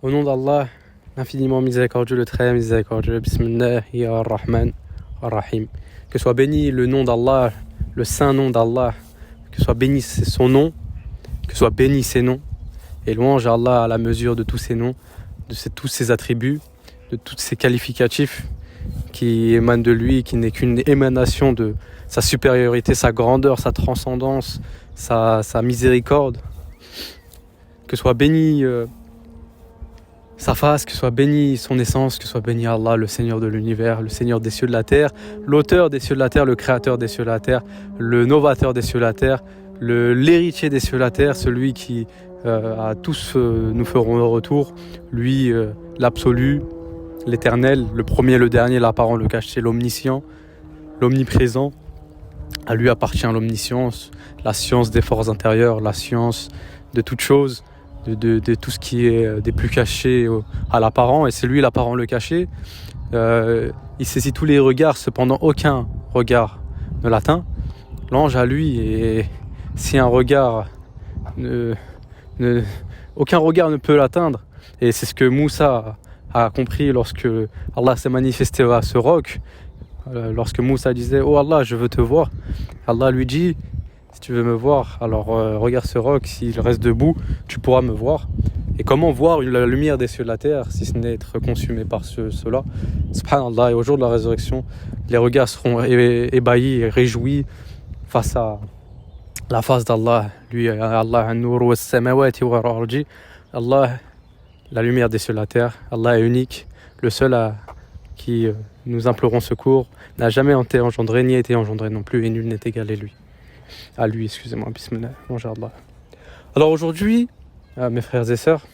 Au nom d'Allah, l'infiniment miséricordieux, le très miséricordieux, Bismillahi ar-Rahman ar-Rahim. Que soit béni le nom d'Allah, le saint nom d'Allah, que soit béni son nom, que soit béni ses noms, et louange à Allah à la mesure de tous ses noms, tous ses attributs, de tous ses qualificatifs qui émanent de lui, qui n'est qu'une émanation de sa supériorité, sa grandeur, sa transcendance, sa miséricorde. Que soit béni sa face, que soit béni son essence, que soit béni Allah, le Seigneur de l'univers, le Seigneur des cieux de la terre, l'auteur des cieux de la terre, le créateur des cieux de la terre, le novateur des cieux de la terre, l'héritier des cieux de la terre, celui qui à tous nous ferons le retour, lui l'absolu, l'éternel, le premier, le dernier, l'apparent, le caché, l'omniscient, l'omniprésent. À lui appartient l'omniscience, la science des forces intérieures, la science de toutes choses, de tout ce qui est des plus cachés à l'apparent, et c'est lui l'apparent, le caché. Il saisit tous les regards, cependant aucun regard ne l'atteint. L'ange à lui, et si un regard aucun regard ne peut l'atteindre, et c'est ce que Moussa a compris lorsque Allah s'est manifesté à ce roc. Lorsque Moussa disait « Oh Allah, je veux te voir », Allah lui dit « Si tu veux me voir, alors regarde ce roc, s'il reste debout, tu pourras me voir. » Et comment voir la lumière des cieux de la terre si ce n'est être consumé par cela? Subhanallah, et au jour de la résurrection, les regards seront ébahis et réjouis face à la face d'Allah. Lui, Allah, Allah, la lumière des cieux de la terre. Allah est unique, le seul à qui nous implorons secours, n'a jamais été engendré, ni été engendré non plus, et nul n'est égalé à lui, excusez-moi, bismillah, bonjour Allah. Alors aujourd'hui, mes frères et sœurs,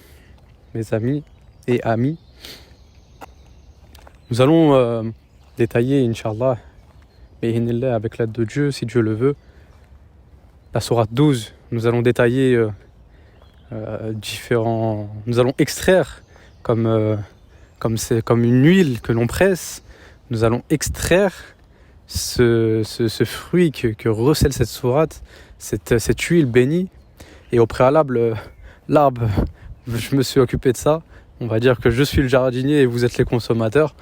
mes amis et amis, nous allons détailler, Inch'Allah, avec l'aide de Dieu, si Dieu le veut, la sourate 12. Nous allons détailler nous allons extraire comme une huile que l'on presse, nous allons extraire ce fruit que recèle cette sourate, cette huile bénie. Et au préalable, l'arbre, je me suis occupé de ça. On va dire que je suis le jardinier et vous êtes les consommateurs.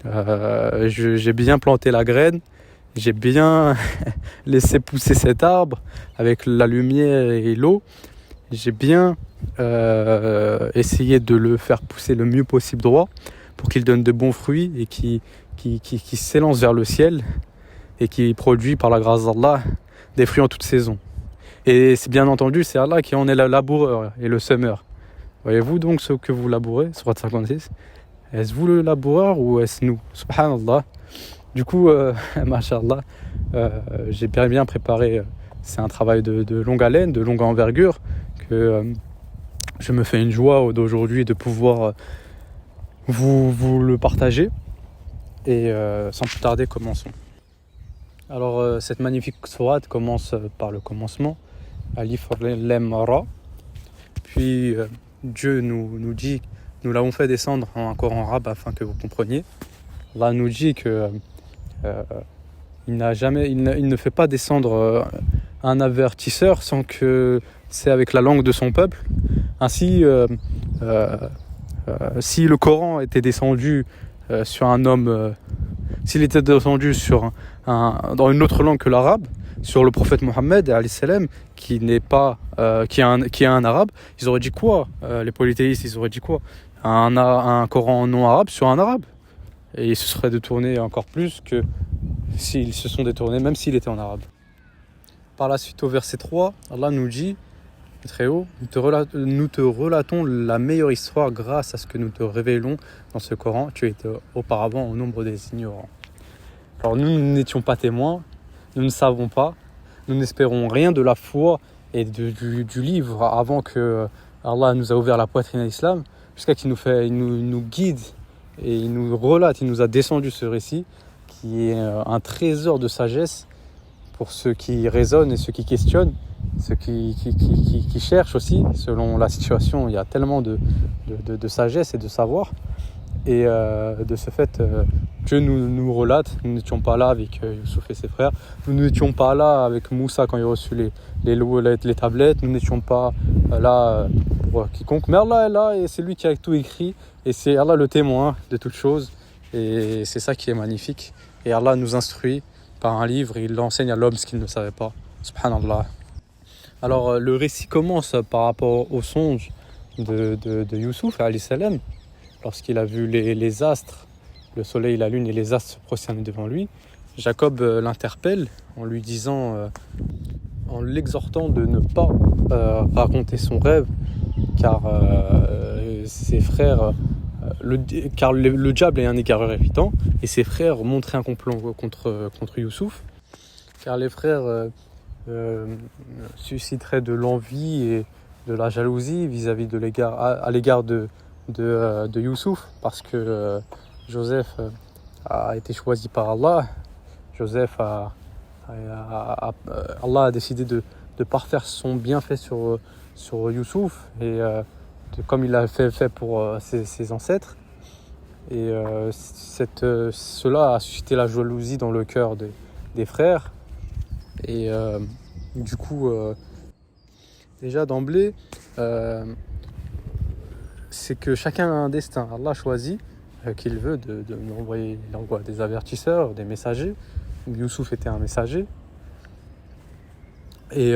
J'ai bien planté la graine, j'ai bien laissé pousser cet arbre avec la lumière et l'eau. J'ai bien essayé de le faire pousser le mieux possible droit pour qu'il donne de bons fruits et qui s'élance vers le ciel et qui produit par la grâce d'Allah des fruits en toute saison. Et c'est bien entendu, c'est Allah qui en est le laboureur et le semeur. Voyez-vous donc ce que vous labourez, sourate 56, est-ce vous le laboureur ou est-ce nous? Subhanallah. Du coup, mashallah, j'ai bien préparé, c'est un travail de longue haleine, de longue envergure, que je me fais une joie d'aujourd'hui de pouvoir vous le partager. Et sans plus tarder, commençons. Alors cette magnifique sourate commence par le commencement, Alif Lam Ra. Puis Dieu nous dit, nous l'avons fait descendre en un Coran arabe afin que vous compreniez. Allah nous dit que il ne fait pas descendre un avertisseur sans que c'est avec la langue de son peuple. Ainsi, si le Coran était descendu sur un homme, s'il était descendu dans une autre langue que l'arabe, sur le prophète Mohammed alayhi salam, qui est un arabe, ils auraient dit quoi? Les polythéistes, ils auraient dit quoi? Un Coran non arabe sur un arabe? Et ils se seraient détournés encore plus que s'ils se sont détournés, même s'il était en arabe. Par la suite, au verset 3, Allah nous dit, très haut, nous te relatons la meilleure histoire grâce à ce que nous te révélons dans ce Coran. Tu étais auparavant au nombre des ignorants. Alors nous n'étions pas témoins, nous ne savons pas, nous n'espérons rien de la foi et du livre avant que Allah nous a ouvert la poitrine à l'islam, jusqu'à qu'il nous guide et il nous relate, il nous a descendu ce récit qui est un trésor de sagesse pour ceux qui raisonnent et ceux qui questionnent, ceux qui cherchent aussi. Selon la situation, il y a tellement de sagesse et de savoir. Et de ce fait, Dieu nous relate, nous n'étions pas là avec Youssouf et ses frères, nous n'étions pas là avec Moussa quand il a reçu les tablettes, nous n'étions pas là pour quiconque, mais Allah est là et c'est lui qui a tout écrit et c'est Allah le témoin de toutes choses et c'est ça qui est magnifique. Et Allah nous instruit par un livre et il enseigne à l'homme ce qu'il ne savait pas. Subhanallah. Alors le récit commence par rapport au songe de Youssouf alayhi salam. Lorsqu'il a vu les astres, le soleil, la lune et les astres se prosterner devant lui, Jacob l'interpelle en lui disant, en l'exhortant de ne pas raconter son rêve, car ses frères, car le diable est un égareur évident, et ses frères montraient un complot contre Youssouf, car les frères susciteraient de l'envie et de la jalousie vis-à-vis à l'égard de Youssouf, parce que Joseph a été choisi par Allah. Joseph Allah a décidé de parfaire son bienfait sur Youssouf et comme il l'a fait pour ses ancêtres. Et cela a suscité la jalousie dans le cœur des frères. Et du coup, déjà d'emblée, c'est que chacun a un destin. Allah choisit qu'il veut de nous envoyer. Il envoie des avertisseurs, des messagers. Youssouf était un messager. Et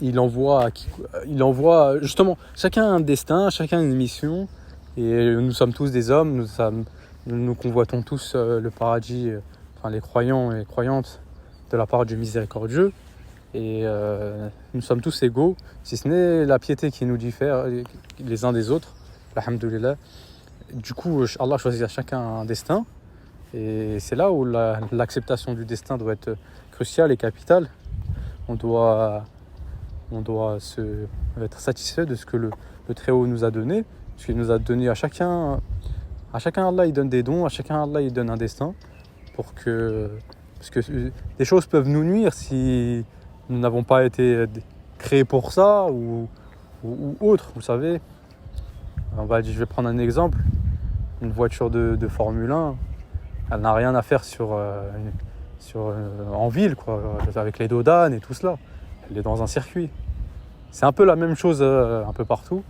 il envoie justement, chacun a un destin, chacun a une mission. Et nous sommes tous des hommes, nous convoitons tous le paradis, enfin les croyants et croyantes de la part du miséricordieux. Et nous sommes tous égaux, si ce n'est la piété qui nous diffère les uns des autres. Alhamdoulilah. Du coup, Allah choisit à chacun un destin. Et c'est là où l'acceptation du destin doit être cruciale et capitale. On doit être satisfait de ce que le Très-Haut nous a donné. Parce qu'il nous a donné à chacun Allah il donne des dons, à chacun Allah il donne un destin. Parce que des choses peuvent nous nuire si nous n'avons pas été créés pour ça ou autre, vous savez. Je vais prendre un exemple. Une voiture de Formule 1, elle n'a rien à faire en ville, quoi, avec les dodanes et tout cela. Elle est dans un circuit. C'est un peu la même chose un peu partout.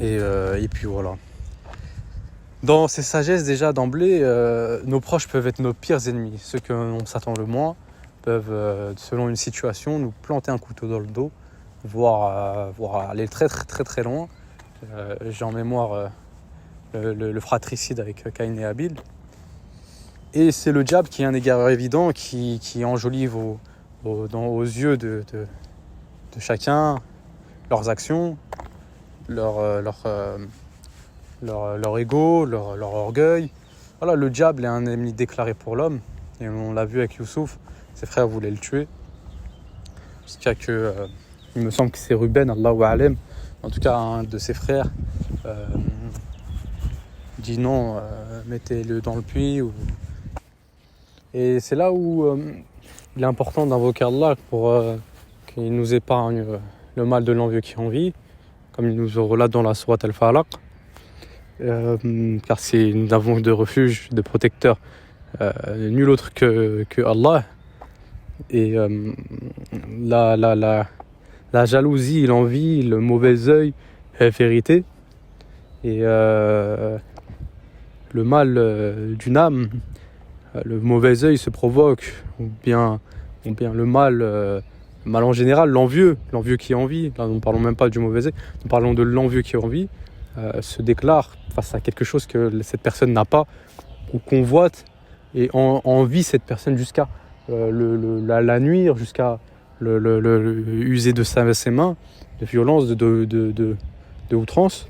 Et puis voilà. Dans ces sagesses, déjà d'emblée, nos proches peuvent être nos pires ennemis. Ceux que l'on s'attend le moins peuvent, selon une situation, nous planter un couteau dans le dos, voire aller très très très très loin. J'ai en mémoire le fratricide avec Caïn et Abel. Et c'est le diable qui est un égareur évident, qui enjolive aux yeux de chacun leurs actions, leur ego, leur orgueil. Voilà, le diable est un ennemi déclaré pour l'homme. Et on l'a vu avec Youssouf, ses frères voulaient le tuer. Jusqu'à que, il me semble que c'est Ruben, Allahu A'lam, en tout cas un de ses frères, dit non, mettez-le dans le puits. Et c'est là où il est important d'invoquer Allah pour qu'il nous épargne le mal de l'envieux qui envie, comme il nous le relate dans la sourate Al-Falaq. Car nous n'avons de refuge, de protecteur, nul autre que Allah. Et la jalousie, l'envie, le mauvais œil est vérité. Et le mal d'une âme, le mauvais œil se provoque, ou bien le mal en général, l'envieux qui envie. Là, nous ne parlons même pas du mauvais œil, nous parlons de l'envieux qui envie. Se déclare face à quelque chose que cette personne n'a pas ou convoite et envie cette personne jusqu'à la nuire, jusqu'à user de ses mains, de violence, de outrance.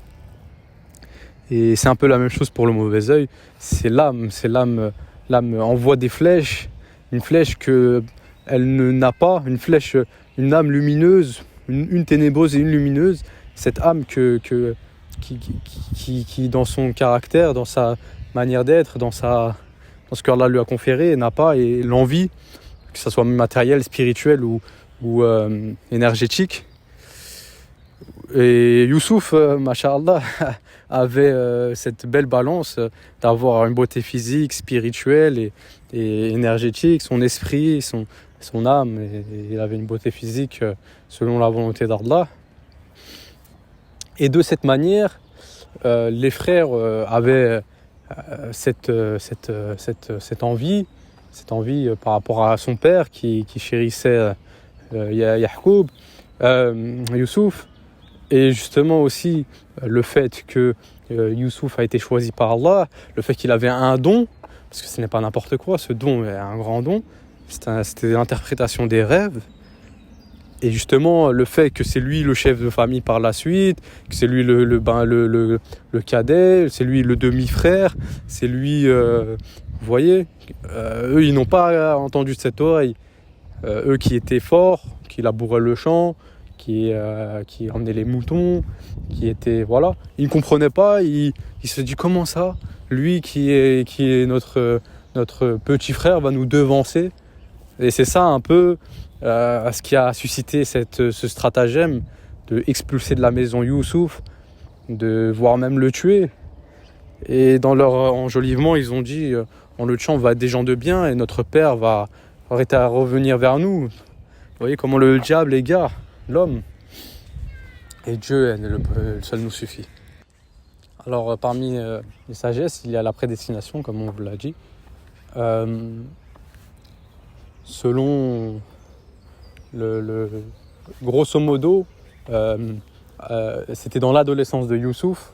Et c'est un peu la même chose pour le mauvais œil. C'est l'âme envoie des flèches, une flèche que elle n'a pas, une âme lumineuse, une ténébreuse et une lumineuse. Cette âme qui dans son caractère, dans sa manière d'être, dans ce qu'Allah lui a conféré, n'a pas, et l'envie, que ce soit matérielle, spirituelle ou énergétique, Et Youssouf, Masha'Allah, avait cette belle balance d'avoir une beauté physique, spirituelle et énergétique, son esprit, son âme. Et il avait une beauté physique selon la volonté d'Allah. Et de cette manière, les frères avaient cette envie par rapport à son père qui chérissait Yacoub, Youssouf. Et justement aussi le fait que Youssouf a été choisi par Allah, le fait qu'il avait un don, parce que ce n'est pas n'importe quoi, ce don est un grand don, c'était l'interprétation des rêves. Et justement le fait que c'est lui le chef de famille par la suite, que c'est lui le cadet, c'est lui le demi-frère, c'est lui, vous voyez, eux ils n'ont pas entendu de cette oreille, eux qui étaient forts, qui labouraient le champ, qui emmenait les moutons, qui était voilà, il ne comprenait pas, il se dit comment ça, lui qui est notre petit frère va nous devancer. Et c'est ça un peu ce qui a suscité ce stratagème de expulser de la maison Youssouf, de voire même le tuer. Et dans leur enjolivement, ils ont dit en le tuant on va être des gens de bien et notre père va arrêter à revenir vers nous. Vous voyez comment le diable égare l'homme. Et Dieu, le seul nous suffit. Alors parmi les sagesses, il y a la prédestination, comme on vous l'a dit. Selon le grosso modo, c'était dans l'adolescence de Youssouf,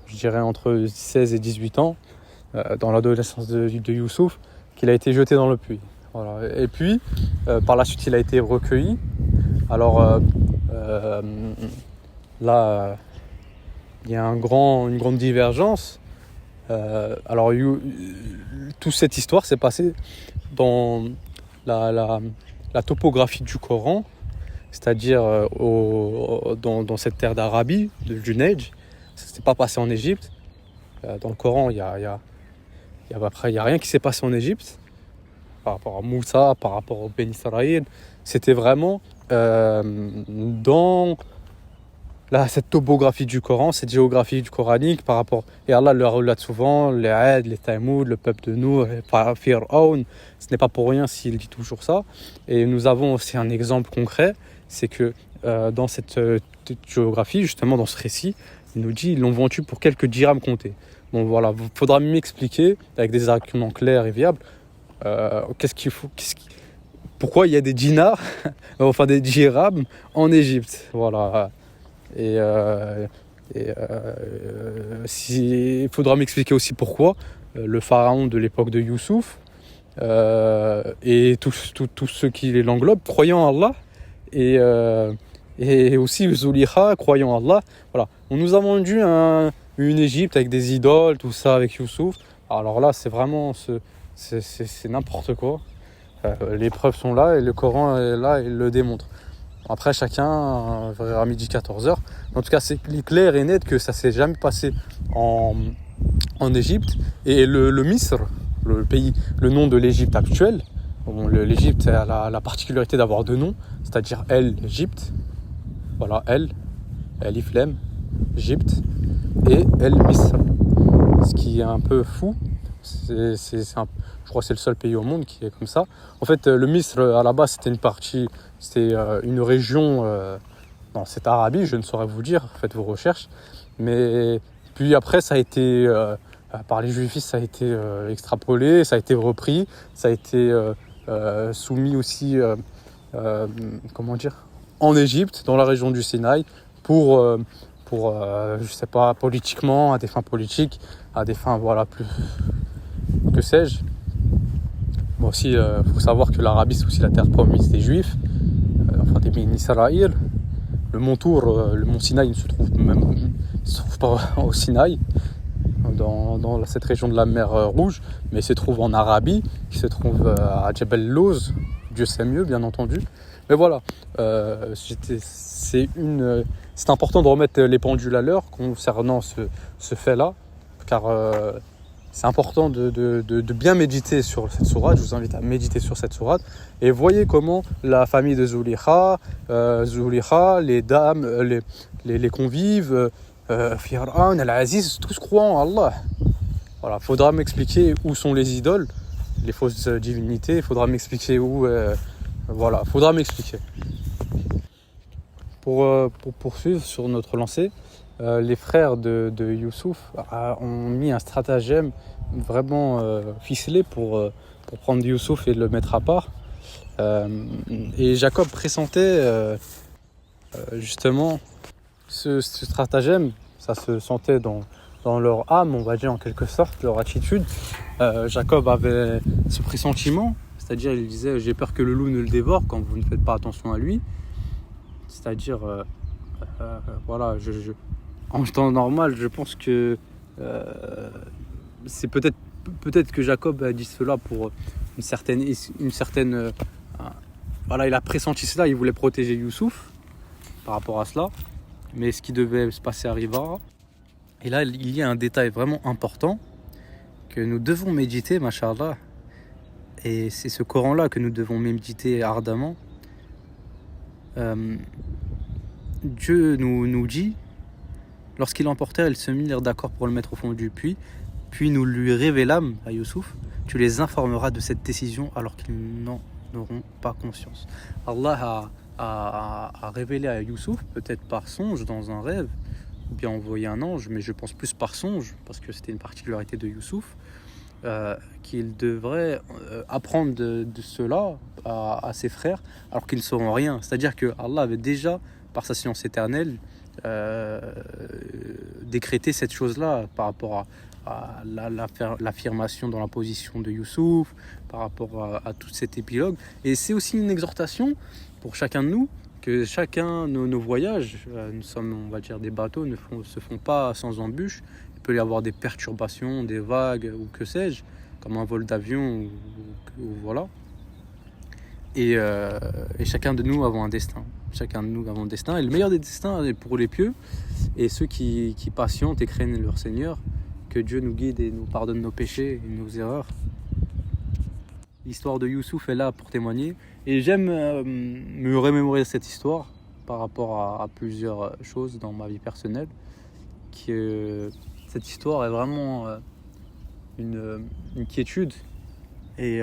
je dirais entre 16 et 18 ans, dans l'adolescence de Youssouf, qu'il a été jeté dans le puits. Voilà. Et puis, par la suite, il a été recueilli. Alors là, il y a une grande divergence. Alors, toute cette histoire s'est passée dans la topographie du Coran, c'est-à-dire dans cette terre d'Arabie, du Neige. Ça ne s'est pas passé en Égypte. Dans le Coran, il y a rien qui s'est passé en Égypte par rapport à Moussa, par rapport au Ben Israël. C'était vraiment dans cette topographie du Coran, cette géographie du coranique par rapport. Et Allah le relate souvent, les Aad, les Thamoud, le peuple de Nour, Fir'aun. Ce n'est pas pour rien s'il dit toujours ça. Et nous avons aussi un exemple concret, c'est que dans cette géographie, justement dans ce récit, il nous dit ils l'ont vendu pour quelques dirhams comptés. Bon voilà, il faudra m'expliquer avec des arguments clairs et viables pourquoi il y a des dinars, enfin des dirhams en Égypte. Voilà. Il faudra m'expliquer aussi pourquoi le pharaon de l'époque de Youssouf et tous ceux qui l'englobent croyant en Allah et aussi Zulikha croyant en Allah. Voilà. On nous a vendu une Égypte avec des idoles, tout ça avec Youssouf. Alors là, c'est vraiment c'est n'importe quoi. Les preuves sont là et le Coran est là et il le démontre. Après, chacun verra à midi 14h. En tout cas, c'est clair et net que ça ne s'est jamais passé en Égypte. Et le Misr, le pays, le nom de l'Égypte actuelle, l'Égypte a la particularité d'avoir deux noms, c'est-à-dire El-Égypte, voilà, Elif Lem, Égypte, et El-Misr. Ce qui est un peu fou, je crois que c'est le seul pays au monde qui est comme ça. En fait, le Misr, à la base, c'était une région dans cette Arabie, je ne saurais vous dire, faites vos recherches. Mais puis après, ça a été, par les Juifs, ça a été extrapolé, ça a été repris, ça a été soumis aussi, en Égypte, dans la région du Sinaï, pour je sais pas, politiquement, à des fins politiques, à des fins, voilà, plus, que sais-je. Bon, aussi, faut savoir que l'Arabie, c'est aussi la terre promise des Juifs, enfin des Bnei Israël. Le mont Tour, le mont Sinaï ne se trouve pas au Sinaï, dans cette région de la mer Rouge, mais il se trouve en Arabie, qui se trouve à Jebel Lawz, Dieu sait mieux, bien entendu. Mais voilà, c'est important de remettre les pendules à l'heure concernant ce fait-là, car c'est important de bien méditer sur cette sourate. Je vous invite à méditer sur cette sourate et voyez comment la famille de Zulikha, les dames, les convives, Fir'aun, Al-Aziz, tous croient en Allah. Voilà, faudra m'expliquer où sont les idoles, les fausses divinités, faudra m'expliquer où... voilà, faudra m'expliquer. Pour poursuivre sur notre lancée, les frères de Youssouf ont mis un stratagème vraiment ficelé pour prendre Youssouf et le mettre à part. Et Jacob pressentait justement ce stratagème, ça se sentait dans leur âme, on va dire en quelque sorte, leur attitude. Jacob avait ce pressentiment, c'est-à-dire il disait « j'ai peur que le loup ne le dévore quand vous ne faites pas attention à lui ». C'est-à-dire, voilà, en temps normal, je pense que c'est peut-être que Jacob a dit cela pour une certaine voilà, il a pressenti cela, il voulait protéger Youssouf par rapport à cela, mais ce qui devait se passer arrivera. Et là, il y a un détail vraiment important que nous devons méditer, machallah, et c'est ce Coran-là que nous devons méditer ardemment. Dieu nous dit, lorsqu'ils l'emportèrent, ils se mirent d'accord pour le mettre au fond du puits, puis nous lui révélâmes à Youssouf, tu les informeras de cette décision alors qu'ils n'en auront pas conscience. Allah a révélé à Youssouf, peut-être par songe dans un rêve, ou bien envoyé un ange, mais je pense plus par songe, parce que c'était une particularité de Youssouf, qu'il devrait apprendre de cela à ses frères, alors qu'ils ne sauront rien. C'est-à-dire que Allah avait déjà, par sa science éternelle, décrété cette chose-là par rapport à l'affirmation dans la position de Youssouf, par rapport à tout cet épilogue. Et c'est aussi une exhortation pour chacun de nous, que chacun nos voyages, nous sommes, on va dire, des bateaux, se font pas sans embûches. Il peut y avoir des perturbations, des vagues ou que sais-je, comme un vol d'avion ou voilà. Et chacun de nous avons un destin. Chacun de nous avons un destin. Et le meilleur des destins est pour les pieux et ceux qui patientent et craignent leur Seigneur. Que Dieu nous guide et nous pardonne nos péchés et nos erreurs. L'histoire de Youssouf est là pour témoigner. Et j'aime me remémorer cette histoire par rapport à plusieurs choses dans ma vie personnelle. Cette histoire est vraiment une quiétude et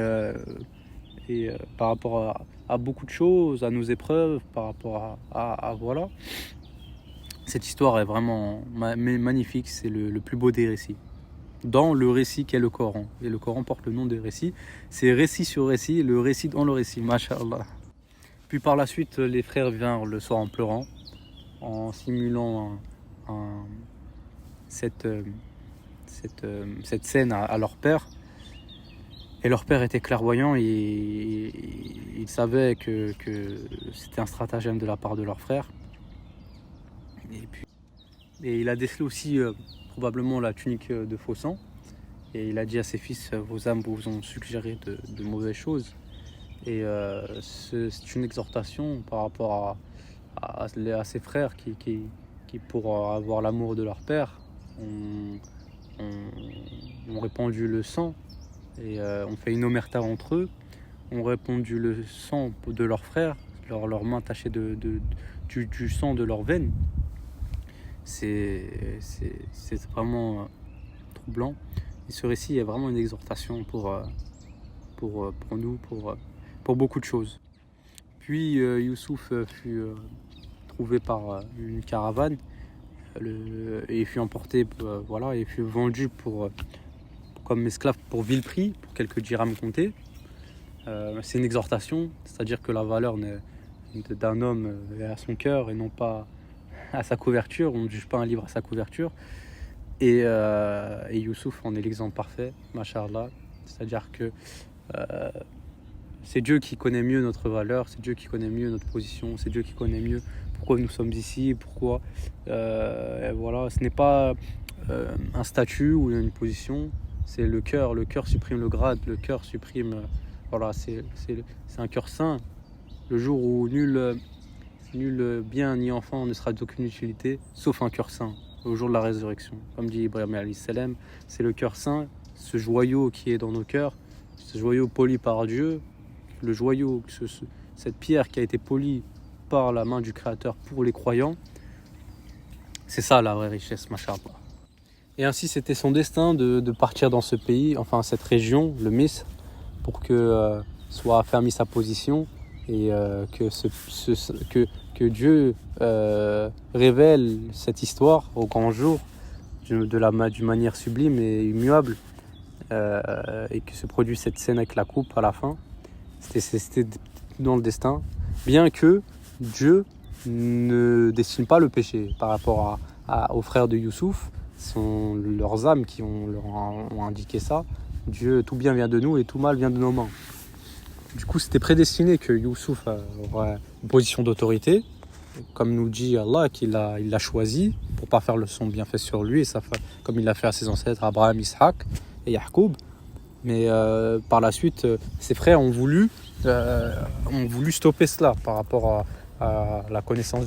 par rapport à beaucoup de choses, à nos épreuves, par rapport à voilà. Cette histoire est vraiment magnifique, c'est le plus beau des récits. Dans le récit qu'est le Coran. Et le Coran porte le nom de récit. C'est récit sur récit, le récit dans le récit, masha'Allah. Puis par la suite, les frères vinrent le soir en pleurant, en simulant cette scène à leur père. Et leur père était clairvoyant et il savait que c'était un stratagème de la part de leur frère. Et il a décelé aussi probablement la tunique de faux sang. Et il a dit à ses fils, vos âmes vous ont suggéré de mauvaises choses. Et c'est une exhortation par rapport à ses frères qui pour avoir l'amour de leur père, ont répandu le sang et ont fait une omerta entre eux, ont répandu le sang de leurs frères, leurs mains tachées du sang de leurs veines. C'est vraiment troublant. Et ce récit est vraiment une exhortation pour nous, pour beaucoup de choses. Puis Youssouf fut trouvé par une caravane et fut emporté, voilà, et fut vendu comme esclave pour vil prix, pour quelques dirhams comptés. C'est une exhortation, c'est-à-dire que la valeur d'un homme est à son cœur et non pas à sa couverture. On ne juge pas un livre à sa couverture. Et Youssouf en est l'exemple parfait, masha'Allah. C'est-à-dire que c'est Dieu qui connaît mieux notre valeur, c'est Dieu qui connaît mieux notre position, c'est Dieu qui connaît mieux pourquoi nous sommes ici, pourquoi. Voilà, ce n'est pas un statut ou une position, c'est le cœur. Le cœur supprime le grade, le cœur supprime. Voilà, c'est un cœur saint. Le jour où nul bien ni enfant ne sera d'aucune utilité, sauf un cœur saint, au jour de la résurrection. Comme dit Ibrahim alayhi salam, c'est le cœur saint ce joyau qui est dans nos cœurs, ce joyau poli par Dieu, le joyau, cette pierre qui a été polie par la main du Créateur pour les croyants, c'est ça la vraie richesse, machallah. Et ainsi c'était son destin de partir dans ce pays, enfin cette région, le Misr, pour que soit affermi sa position et que Dieu révèle cette histoire au grand jour d'une manière sublime et immuable, et que se produit cette scène avec la coupe à la fin. C'était dans le destin, bien que Dieu ne destine pas le péché par rapport aux frères de Youssouf. Ce sont leurs âmes qui leur ont indiqué ça. Dieu, tout bien vient de nous et tout mal vient de nos mains. Du coup, c'était prédestiné que Youssouf aurait une position d'autorité, comme nous dit Allah, il l'a choisi pour pas faire son bienfait sur lui, et comme il l'a fait à ses ancêtres Abraham, Ishaq et Yacoub. Mais par la suite, ses frères ont voulu stopper cela par rapport à la connaissance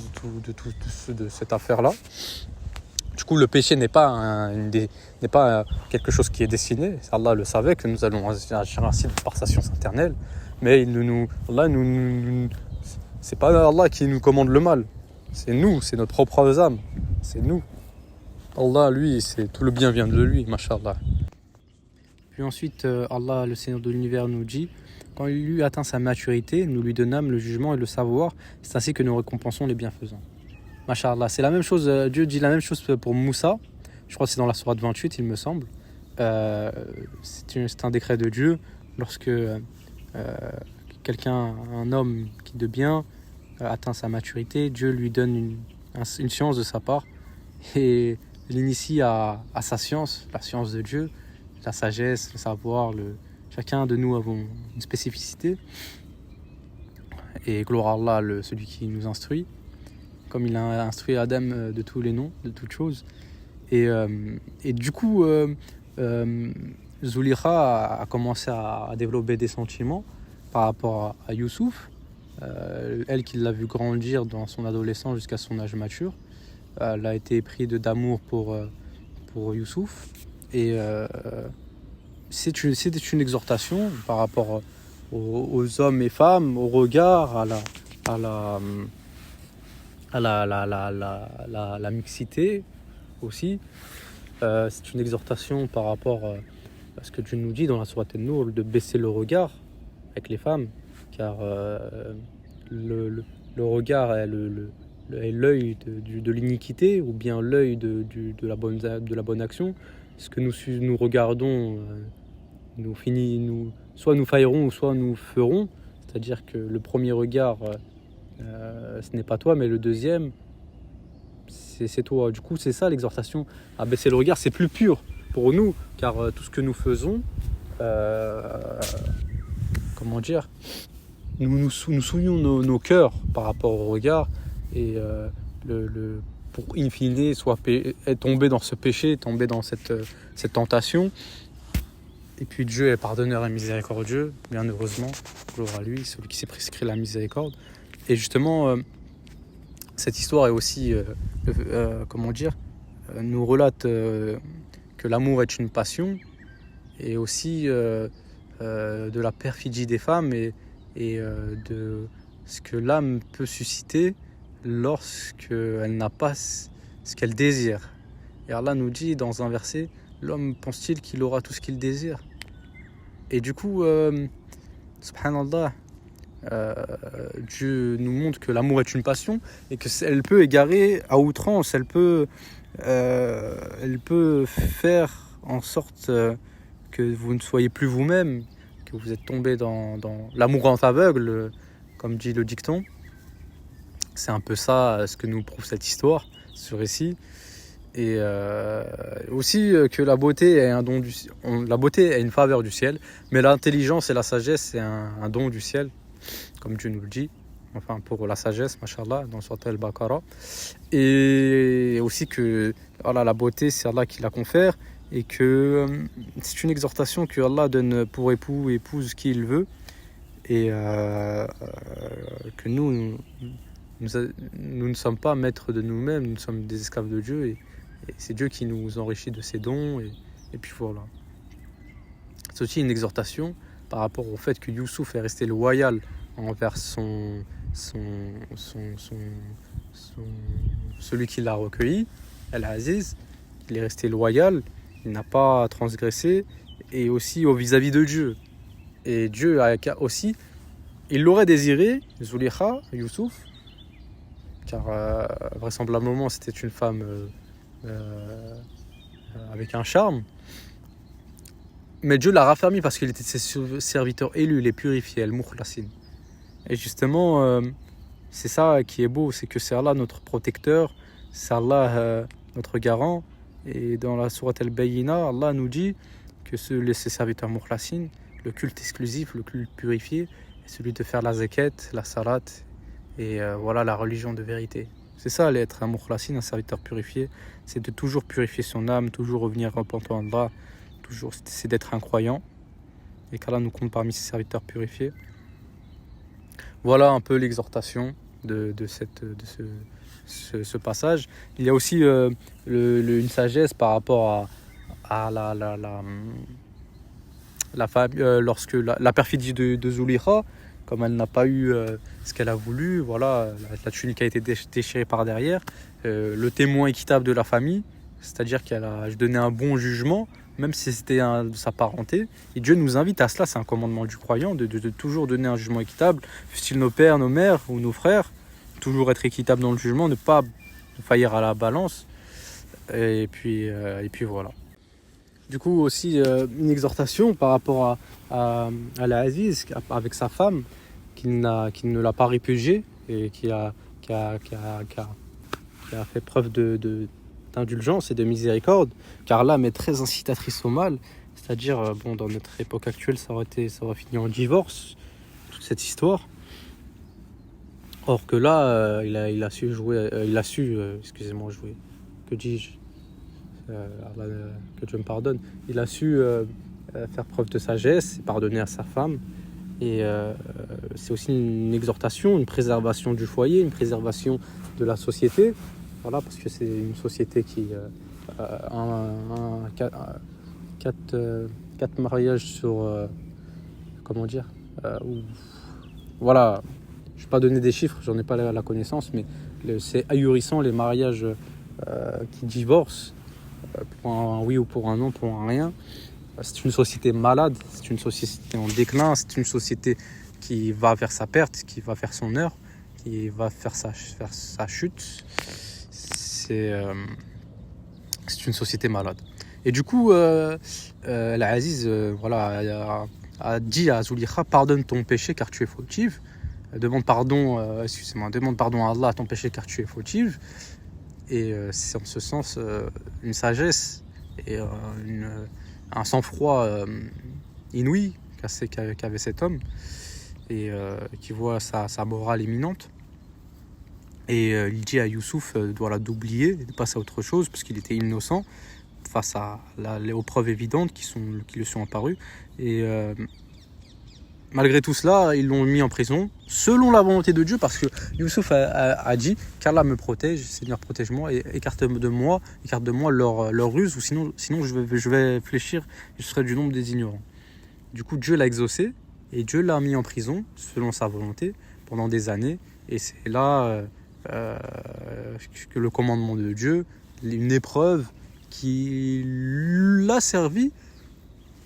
de cette affaire-là. Du coup, le péché n'est pas quelque chose qui est destiné. Allah le savait que nous allons agir ainsi par sa science éternelle. Mais c'est pas Allah qui nous commande le mal. C'est nous, c'est notre propre âme. C'est nous. Allah, lui, tout le bien vient de lui, mashallah. Puis ensuite, Allah, le Seigneur de l'univers, nous dit: quand il eut atteint sa maturité, nous lui donnâmes le jugement et le savoir. C'est ainsi que nous récompensons les bienfaisants. Masha'Allah, c'est la même chose, Dieu dit la même chose pour Moussa, je crois que c'est dans la sourate 28 il me semble. C'est un décret de Dieu, lorsque un homme qui de bien atteint sa maturité, Dieu lui donne une science de sa part et l'initie à sa science, la science de Dieu, la sagesse, le savoir, chacun de nous avons une spécificité et gloire à Allah, celui qui nous instruit, comme il a instruit Adam de tous les noms, de toutes choses. Et du coup, Zulekha a commencé à développer des sentiments par rapport à Youssouf. Elle qui l'a vu grandir dans son adolescence jusqu'à son âge mature. Elle a été prise d'amour pour Youssouf. Et c'était une exhortation par rapport aux hommes et femmes, au regard, à la mixité aussi. C'est une exhortation par rapport à ce que Dieu nous dit dans la sourate An-Nur, de baisser le regard avec les femmes, car le regard est l'œil de l'iniquité, ou bien l'œil de la bonne action. Ce que nous regardons, soit nous faillerons ou soit nous ferons. C'est-à-dire que le premier regard, ce n'est pas toi, mais le deuxième, c'est toi. Du coup, c'est ça l'exhortation à baisser le regard. C'est plus pur pour nous, car tout ce que nous faisons, nous souillons nos cœurs par rapport au regard, et pour in fine tomber dans ce péché, tomber dans cette tentation. Et puis Dieu est pardonneur et miséricordieux, bien heureusement, gloire à lui, celui qui s'est prescrit la miséricorde. Et justement, cette histoire est aussi, nous relate que l'amour est une passion, et aussi de la perfidie des femmes et de ce que l'âme peut susciter lorsqu'elle n'a pas ce qu'elle désire. Et Allah nous dit dans un verset: l'homme pense-t-il qu'il aura tout ce qu'il désire? Et du coup, subhanallah, Dieu nous montre que l'amour est une passion et qu'elle peut égarer à outrance, elle peut faire en sorte que vous ne soyez plus vous-même, que vous êtes tombé dans l'amour rend aveugle, comme dit le dicton. C'est un peu ça ce que nous prouve cette histoire, ce récit. Et aussi que la beauté est un don la beauté est une faveur du ciel, mais l'intelligence et la sagesse c'est un don du ciel, comme Dieu nous le dit. Enfin, pour la sagesse, mashallah, dans Sourate Al-Baqarah. Et aussi que voilà, la beauté c'est Allah qui la confère, et que c'est une exhortation que Allah donne pour époux et épouse qui il veut, et que nous ne sommes pas maîtres de nous-mêmes, nous sommes des esclaves de Dieu, et c'est Dieu qui nous enrichit de ses dons, et puis voilà. c'est aussi une exhortation par rapport au fait que Youssouf est resté loyal envers celui qui l'a recueilli, Al-Aziz. Il est resté loyal, il n'a pas transgressé, et aussi vis-à-vis de Dieu. Et Dieu a aussi, il l'aurait désiré, Zulikha, Youssouf, car vraisemblablement c'était une femme avec un charme. Mais Dieu l'a raffermi parce qu'il était de ses serviteurs élus, les purifiés, al-Mukhlasin. Et justement, c'est ça qui est beau, c'est que c'est Allah notre protecteur, c'est Allah notre garant. Et dans la sourate Al-Bayyina, Allah nous dit que ses serviteurs Mukhlasin, le culte exclusif, le culte purifié, est celui de faire la zakat, la salat, et voilà la religion de vérité. C'est ça l'être un Mukhlasin, un serviteur purifié, c'est de toujours purifier son âme, toujours revenir repentant à Allah, toujours c'est d'être un croyant, et qu'Allah nous compte parmi ses serviteurs purifiés. Voilà un peu l'exhortation de ce passage. Il y a aussi une sagesse par rapport à lorsque la perfidie de Zulikha, comme elle n'a pas eu ce qu'elle a voulu, voilà, la tunique a été déchirée par derrière, le témoin équitable de la famille, c'est-à-dire qu'elle a donné un bon jugement, même si c'était de sa parenté. Et Dieu nous invite à cela, c'est un commandement du croyant, de toujours donner un jugement équitable, fût-il nos pères, nos mères ou nos frères, toujours être équitable dans le jugement, ne pas faillir à la balance. Et puis voilà. Du coup aussi une exhortation par rapport à Al-Aziz avec sa femme, qui ne l'a pas répudié et qui a fait preuve d'indulgence et de miséricorde, car l'âme est très incitatrice au mal. C'est-à-dire, dans notre époque actuelle, ça aurait fini en divorce, toute cette histoire. Or que là, il a su jouer, jouer, que dis-je, que Dieu me pardonne, il a su faire preuve de sagesse et pardonner à sa femme. Et c'est aussi une exhortation, une préservation du foyer, une préservation de la société. Voilà, parce que c'est une société qui quatre mariages sur voilà, je ne vais pas donner des chiffres, j'en ai pas la connaissance, mais c'est ahurissant les mariages qui divorcent pour un oui ou pour un non, pour un rien. C'est une société malade, c'est une société en déclin, c'est une société qui va vers sa perte, qui va faire son heure, qui va faire sa chute. C'est une société malade. Et du coup, l'Aziz a dit à Zulikha, pardonne ton péché car tu es fautive. Demande pardon à Allah ton péché car tu es fautive. Et c'est en ce sens une sagesse et un sang-froid inouï qu'avait cet homme, et qui voit sa morale éminente. Et il dit à Youssouf d'oublier, de passer à autre chose, parce qu'il était innocent face aux preuves évidentes qui lui sont apparues. Et malgré tout cela, ils l'ont mis en prison, selon la volonté de Dieu, parce que Youssouf a dit qu'Allah me protège, Seigneur protège-moi, et écarte de moi leur ruse, ou sinon je vais fléchir et je serai du nombre des ignorants. Du coup, Dieu l'a exaucé, et Dieu l'a mis en prison, selon sa volonté, pendant des années, et c'est là que le commandement de Dieu, une épreuve qui l'a servi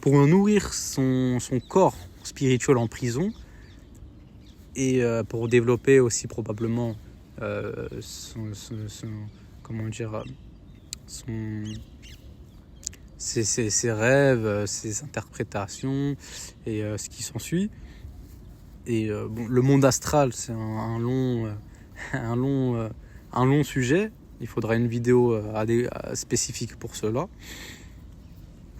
pour nourrir son corps spirituel en prison, et pour développer aussi probablement ses rêves, ses interprétations et ce qui s'ensuit. Et le monde astral, c'est un long sujet. Il faudra une vidéo spécifique pour cela.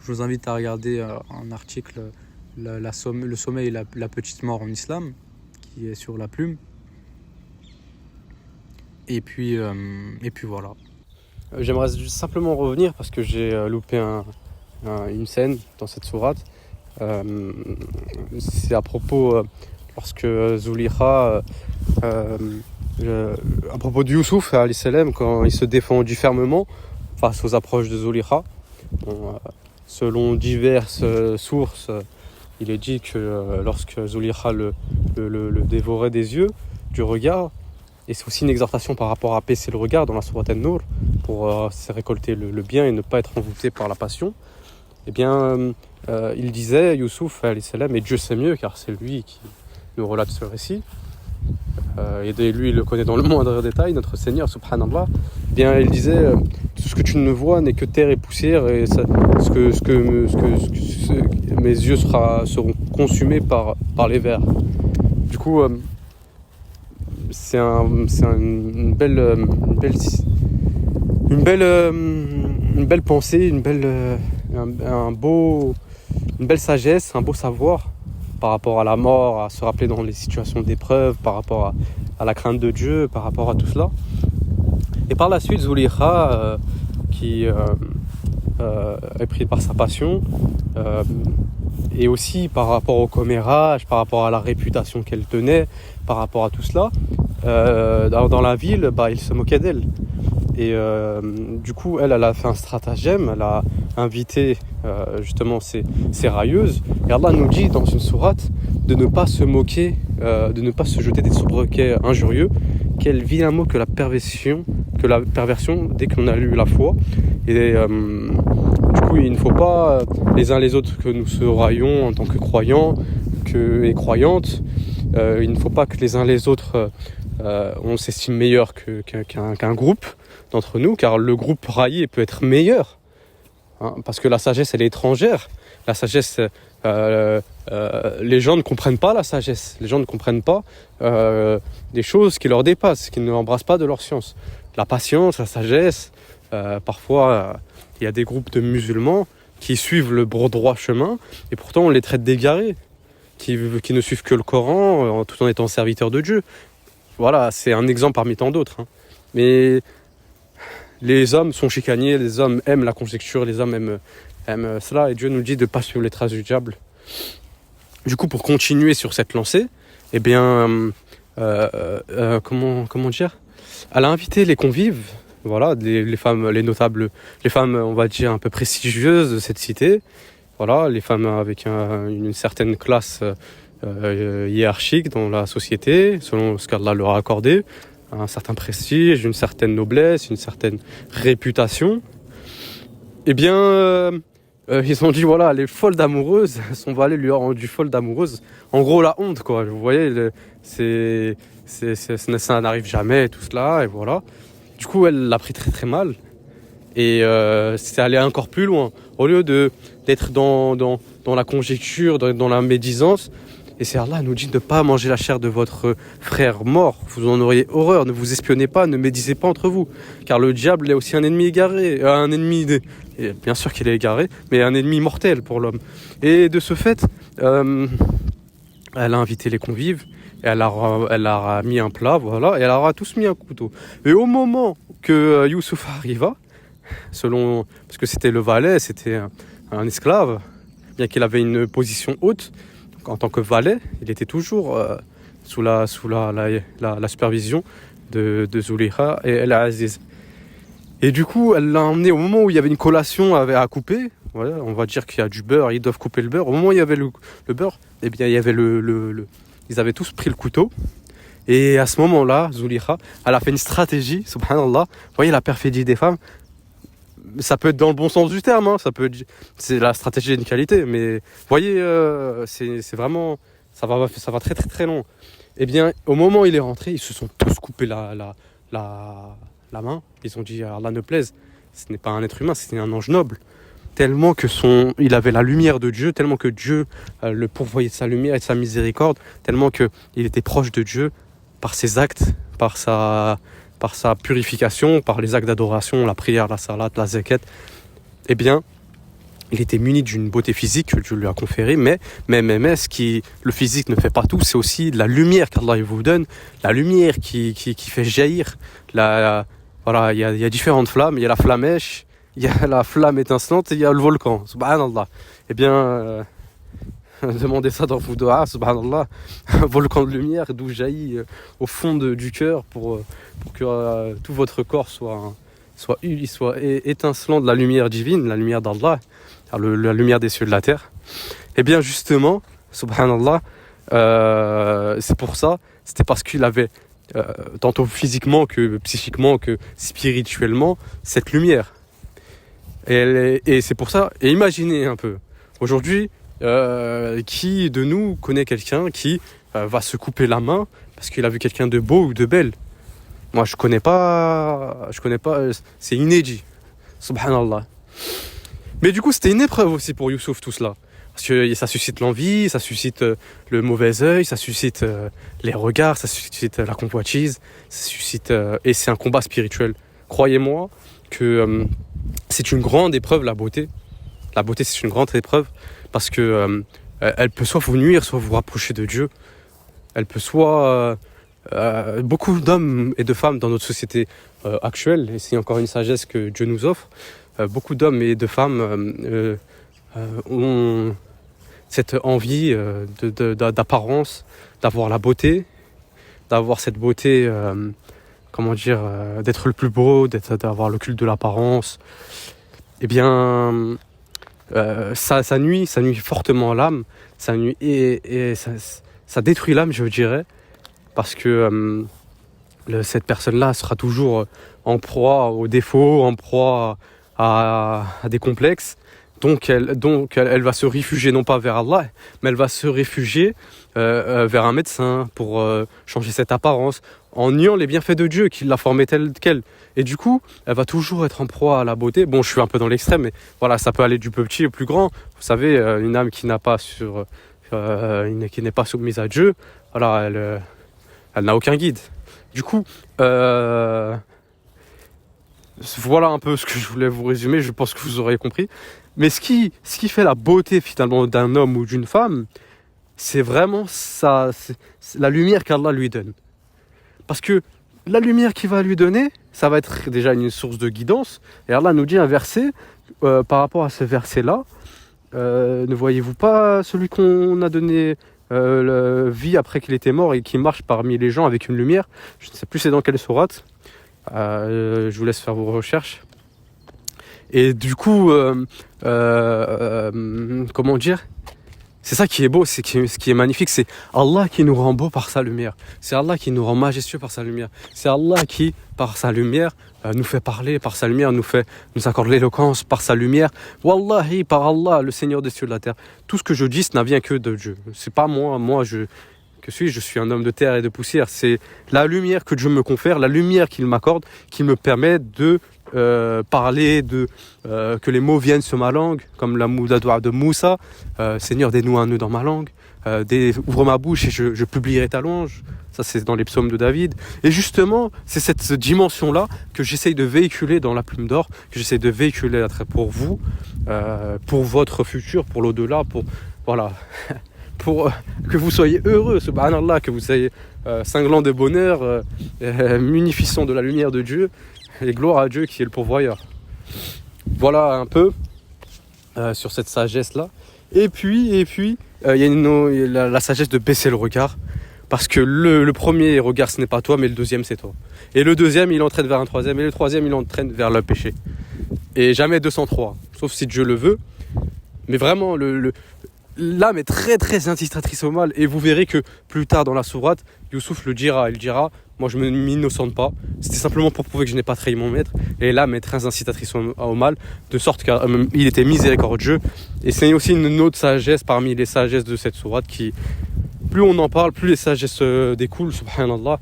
Je vous invite à regarder un article, le sommeil et la petite mort en islam, qui est sur La Plume. Et puis voilà. J'aimerais simplement revenir parce que j'ai loupé une scène dans cette sourate. C'est à propos lorsque Zulikha, à propos de Youssouf alayhi salam, quand il se défend du fermement face aux approches de Zulikha. selon diverses sources, il est dit que lorsque Zulikha le dévorait des yeux, du regard, et c'est aussi une exhortation par rapport à baisser le regard dans la sourate An-Nur pour se récolter le bien et ne pas être envoûté par la passion, eh bien il disait, Youssouf alayhi salam, et Dieu sait mieux car c'est lui qui nous relate ce récit, et lui il le connaît dans le moindre détail, notre Seigneur subhanallah, eh bien il disait tout ce que tu ne vois n'est que terre et poussière, et ça, mes yeux seront consumés par les vers. Du coup c'est une belle pensée, une belle sagesse, un beau savoir par rapport à la mort, à se rappeler dans les situations d'épreuve, par rapport à la crainte de Dieu, par rapport à tout cela. Et par la suite, Zulikha, qui est prise par sa passion, et aussi par rapport au commérage, par rapport à la réputation qu'elle tenait, par rapport à tout cela, dans la ville, il se moquait d'elle. Et du coup, elle a fait un stratagème, elle a invité justement ces railleuses. Et Allah nous dit dans une sourate de ne pas se moquer, de ne pas se jeter des sobriquets injurieux. Quel vilain mot que la perversion dès qu'on a lu la foi. Et du coup, il ne faut pas les uns les autres que nous se raillons en tant que croyants et croyantes. Il ne faut pas que les uns les autres on s'estime meilleur qu'un groupe d'entre nous, car le groupe raillé peut être meilleur, hein, parce que la sagesse elle est étrangère. La sagesse, les gens ne comprennent pas la sagesse, les gens ne comprennent pas des choses qui leur dépassent, qui ne l'embrassent pas de leur science. La patience, la sagesse, parfois il y a des groupes de musulmans qui suivent le droit chemin et pourtant on les traite d'égarés, qui ne suivent que le Coran tout en étant serviteurs de Dieu. Voilà, c'est un exemple parmi tant d'autres, hein. Mais les hommes sont chicaniers, les hommes aiment la conjecture, les hommes aiment cela, et Dieu nous dit de ne pas suivre les traces du diable. Du coup, pour continuer sur cette lancée, eh bien, comment dire, elle a invité les convives, voilà, les femmes, les notables, les femmes, on va dire, un peu prestigieuses de cette cité, voilà, les femmes avec une certaine classe hiérarchique dans la société, selon ce qu'Allah leur a accordé, un certain prestige, une certaine noblesse, une certaine réputation. Eh bien, ils ont dit, voilà, les folles d'amoureuses, son valet lui a rendu folle d'amoureuse. En gros, la honte, quoi. Vous voyez, ça n'arrive jamais, tout cela, et voilà. Du coup, elle l'a pris très très mal. Et c'est allé encore plus loin. Au lieu d'être dans la conjecture, dans la médisance, et c'est Allah nous dit de ne pas manger la chair de votre frère mort. Vous en auriez horreur, ne vous espionnez pas, ne médisez pas entre vous. Car le diable est aussi un ennemi égaré, et bien sûr qu'il est égaré, mais un ennemi mortel pour l'homme. Et de ce fait, elle a invité les convives, et elle leur a mis un plat, voilà, et elle leur a tous mis un couteau. Et au moment que Youssouf arriva, parce que c'était le valet, c'était un esclave, bien qu'il avait une position haute, en tant que valet, il était toujours sous la supervision de Zulikha et El Aziz. Et du coup, elle l'a emmené au moment où il y avait une collation à couper. Voilà, on va dire qu'il y a du beurre, ils doivent couper le beurre. Au moment où il y avait le beurre, eh bien, il y avait ils avaient tous pris le couteau. Et à ce moment-là, Zulikha, elle a fait une stratégie, subhanallah. Vous voyez la perfidie des femmes. Ça peut être dans le bon sens du terme, hein. C'est la stratégie d'une qualité, mais vous voyez, c'est vraiment, ça va très très très long. Eh bien, au moment où il est rentré, ils se sont tous coupés la main. Ils ont dit, Allah ne plaise, ce n'est pas un être humain, c'est un ange noble. Tellement que il avait la lumière de Dieu, tellement que Dieu le pourvoyait de sa lumière et de sa miséricorde, tellement qu'il était proche de Dieu par ses actes, par sa purification, par les actes d'adoration, la prière, la salat, la zakat. Eh bien, il était muni d'une beauté physique que Dieu lui a conférée, mais le physique ne fait pas tout, c'est aussi la lumière qu'Allah vous donne, la lumière qui fait jaillir. Voilà, il y a différentes flammes, il y a la flammèche, il y a la flamme étincelante et il y a le volcan, subhanallah. Eh bien, demandez ça dans vos doigts, subhanallah, un volcan de lumière d'où jaillit au fond du cœur pour que tout votre corps soit étincelant de la lumière divine, la lumière d'Allah. la lumière des cieux et de la terre. Et bien justement, subhanallah, c'est pour ça, c'était parce qu'il avait tantôt physiquement que psychiquement que spirituellement cette lumière. Et c'est pour ça, et imaginez un peu, aujourd'hui, qui de nous connaît quelqu'un qui va se couper la main parce qu'il a vu quelqu'un de beau ou de belle? Moi je connais pas, c'est inédit, subhanallah. Mais du coup c'était une épreuve aussi pour Youssouf tout cela. Parce que ça suscite l'envie, ça suscite le mauvais œil, ça suscite les regards, ça suscite la convoitise, ça suscite et c'est un combat spirituel. Croyez-moi que c'est une grande épreuve, la beauté. La beauté, c'est une grande épreuve parce que elle peut soit vous nuire, soit vous rapprocher de Dieu. Elle peut soit beaucoup d'hommes et de femmes dans notre société actuelle, et c'est encore une sagesse que Dieu nous offre. Beaucoup d'hommes et de femmes ont cette envie d'apparence, d'avoir la beauté, d'avoir cette beauté, d'être le plus beau, d'avoir le culte de l'apparence. Eh bien, ça nuit fortement à l'âme, ça nuit et ça détruit l'âme, je dirais, parce que cette personne-là sera toujours en proie aux défauts, en proie à des complexes. Donc elle va se réfugier non pas vers Allah, mais elle va se réfugier vers un médecin pour changer cette apparence, en niant les bienfaits de Dieu qui l'a formée telle qu'elle. Et du coup, elle va toujours être en proie à la beauté. Bon, je suis un peu dans l'extrême, mais voilà, ça peut aller du petit au plus grand. Vous savez, une âme qui n'est pas soumise à Dieu, voilà, elle n'a aucun guide. Du coup, voilà un peu ce que je voulais vous résumer. Je pense que vous aurez compris. Mais ce qui fait la beauté finalement d'un homme ou d'une femme, c'est vraiment ça, c'est la lumière qu'Allah lui donne. Parce que la lumière qu'il va lui donner, ça va être déjà une source de guidance. Et Allah nous dit un verset, par rapport à ce verset-là, ne voyez-vous pas celui qu'on a donné vie après qu'il était mort et qui marche parmi les gens avec une lumière? Je ne sais plus c'est dans quelle sourate. Je vous laisse faire vos recherches. Et du coup, comment dire, c'est ça qui est beau, ce qui est magnifique, c'est Allah qui nous rend beau par sa lumière. C'est Allah qui nous rend majestueux par sa lumière. C'est Allah qui, par sa lumière, nous fait parler, par sa lumière, nous accorde l'éloquence, par sa lumière. Wallahi, par Allah, le Seigneur des cieux et de la terre. Tout ce que je dis, ça ne vient que de Dieu. C'est pas moi, je suis un homme de terre et de poussière. C'est la lumière que Dieu me confère, la lumière qu'il m'accorde, qui me permet de parler, que les mots viennent sur ma langue, comme la doua de Moussa, Seigneur, dénoue un nœud dans ma langue, ouvre ma bouche et je publierai ta louange. Ça, c'est dans les psaumes de David. Et justement, c'est cette dimension-là que j'essaye de véhiculer dans la plume d'or, que j'essaye de véhiculer pour vous, pour votre futur, pour l'au-delà, voilà, pour que vous soyez heureux, subhanallah, que vous soyez cinglant de bonheur, munificent de la lumière de Dieu, et gloire à Dieu qui est le pourvoyeur. Voilà un peu sur cette sagesse-là. Et puis, il y a la sagesse de baisser le regard. Parce que le premier regard, ce n'est pas toi, mais le deuxième, c'est toi. Et le deuxième, il entraîne vers un troisième. Et le troisième, il entraîne vers le péché. Et jamais 203, sauf si Dieu le veut. Mais vraiment, l'âme est très très incitatrice au mal. Et vous verrez que plus tard dans la sourate, Youssouf il dira, moi je ne m'innocente pas. C'était simplement pour prouver que je n'ai pas trahi mon maître. Et l'âme est très incitatrice au mal, de sorte qu'il était miséricordieux. Et c'est aussi une autre sagesse parmi les sagesses de cette sourate qui, plus on en parle, plus les sagesses découlent, subhanallah.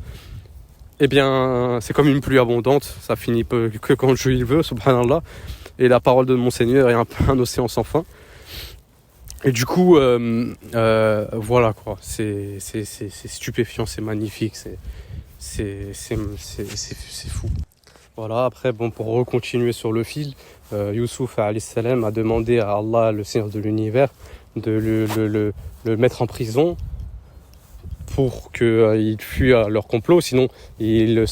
Eh bien, c'est comme une pluie abondante, ça finit que quand Dieu il veut, subhanallah. Et la parole de mon Seigneur est un océan sans fin. Et du coup, voilà quoi, c'est stupéfiant, c'est magnifique, c'est fou. Voilà, après, pour continuer sur le fil, Youssouf alayhi salam a demandé à Allah, le Seigneur de l'univers, de le mettre en prison pour qu'il fuit à leur complot, sinon il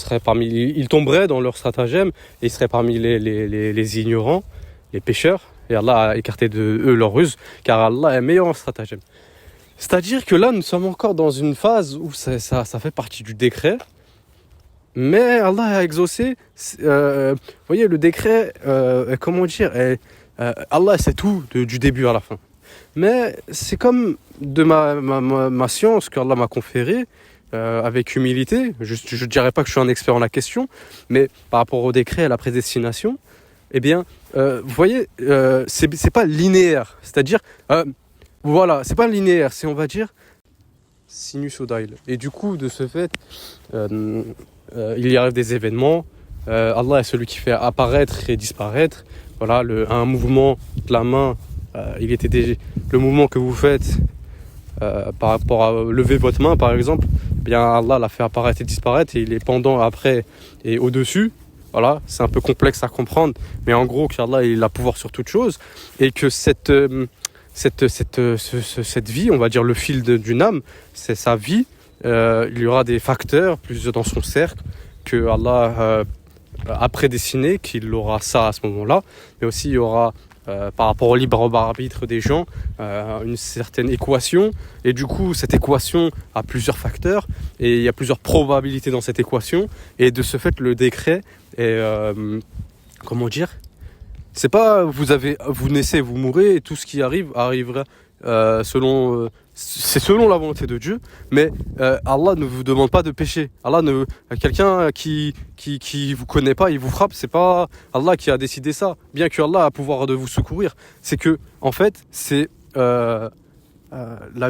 tomberait dans leur stratagème et il serait parmi les ignorants, les pécheurs. Et Allah a écarté de eux leur ruse, car Allah est meilleur en stratagème. C'est-à-dire que là, nous sommes encore dans une phase où ça fait partie du décret, mais Allah a exaucé. Vous voyez, le décret, Allah sait tout du début à la fin. Mais c'est comme de ma science qu'Allah m'a conférée, avec humilité. Je ne dirais pas que je suis un expert en la question, mais par rapport au décret et à la prédestination, eh bien, vous voyez, c'est pas linéaire. C'est-à-dire, voilà, c'est pas linéaire, c'est, on va dire, sinusoïdal. Et du coup, de ce fait, il y arrive des événements. Allah est celui qui fait apparaître et disparaître. Voilà, un mouvement de la main, le mouvement que vous faites par rapport à lever votre main, par exemple, eh bien Allah l'a fait apparaître et disparaître, et il est pendant, après et au-dessus. Voilà, c'est un peu complexe à comprendre, mais en gros, qu'Allah il a pouvoir sur toute chose, et que cette vie, on va dire le fil d'une âme, c'est sa vie. Il y aura des facteurs plus dans son cercle que Allah a prédestiné, qu'il aura ça à ce moment-là, mais aussi il y aura par rapport au libre arbitre des gens une certaine équation, et du coup cette équation a plusieurs facteurs et il y a plusieurs probabilités dans cette équation, et de ce fait le décret est comment dire, c'est pas vous naissez, vous mourrez et tout ce qui arrivera selon c'est selon la volonté de Dieu, mais Allah ne vous demande pas de pécher. Quelqu'un qui vous connaît pas, il vous frappe, c'est pas Allah qui a décidé ça. Bien que Allah a pouvoir de vous secourir, c'est que en fait c'est la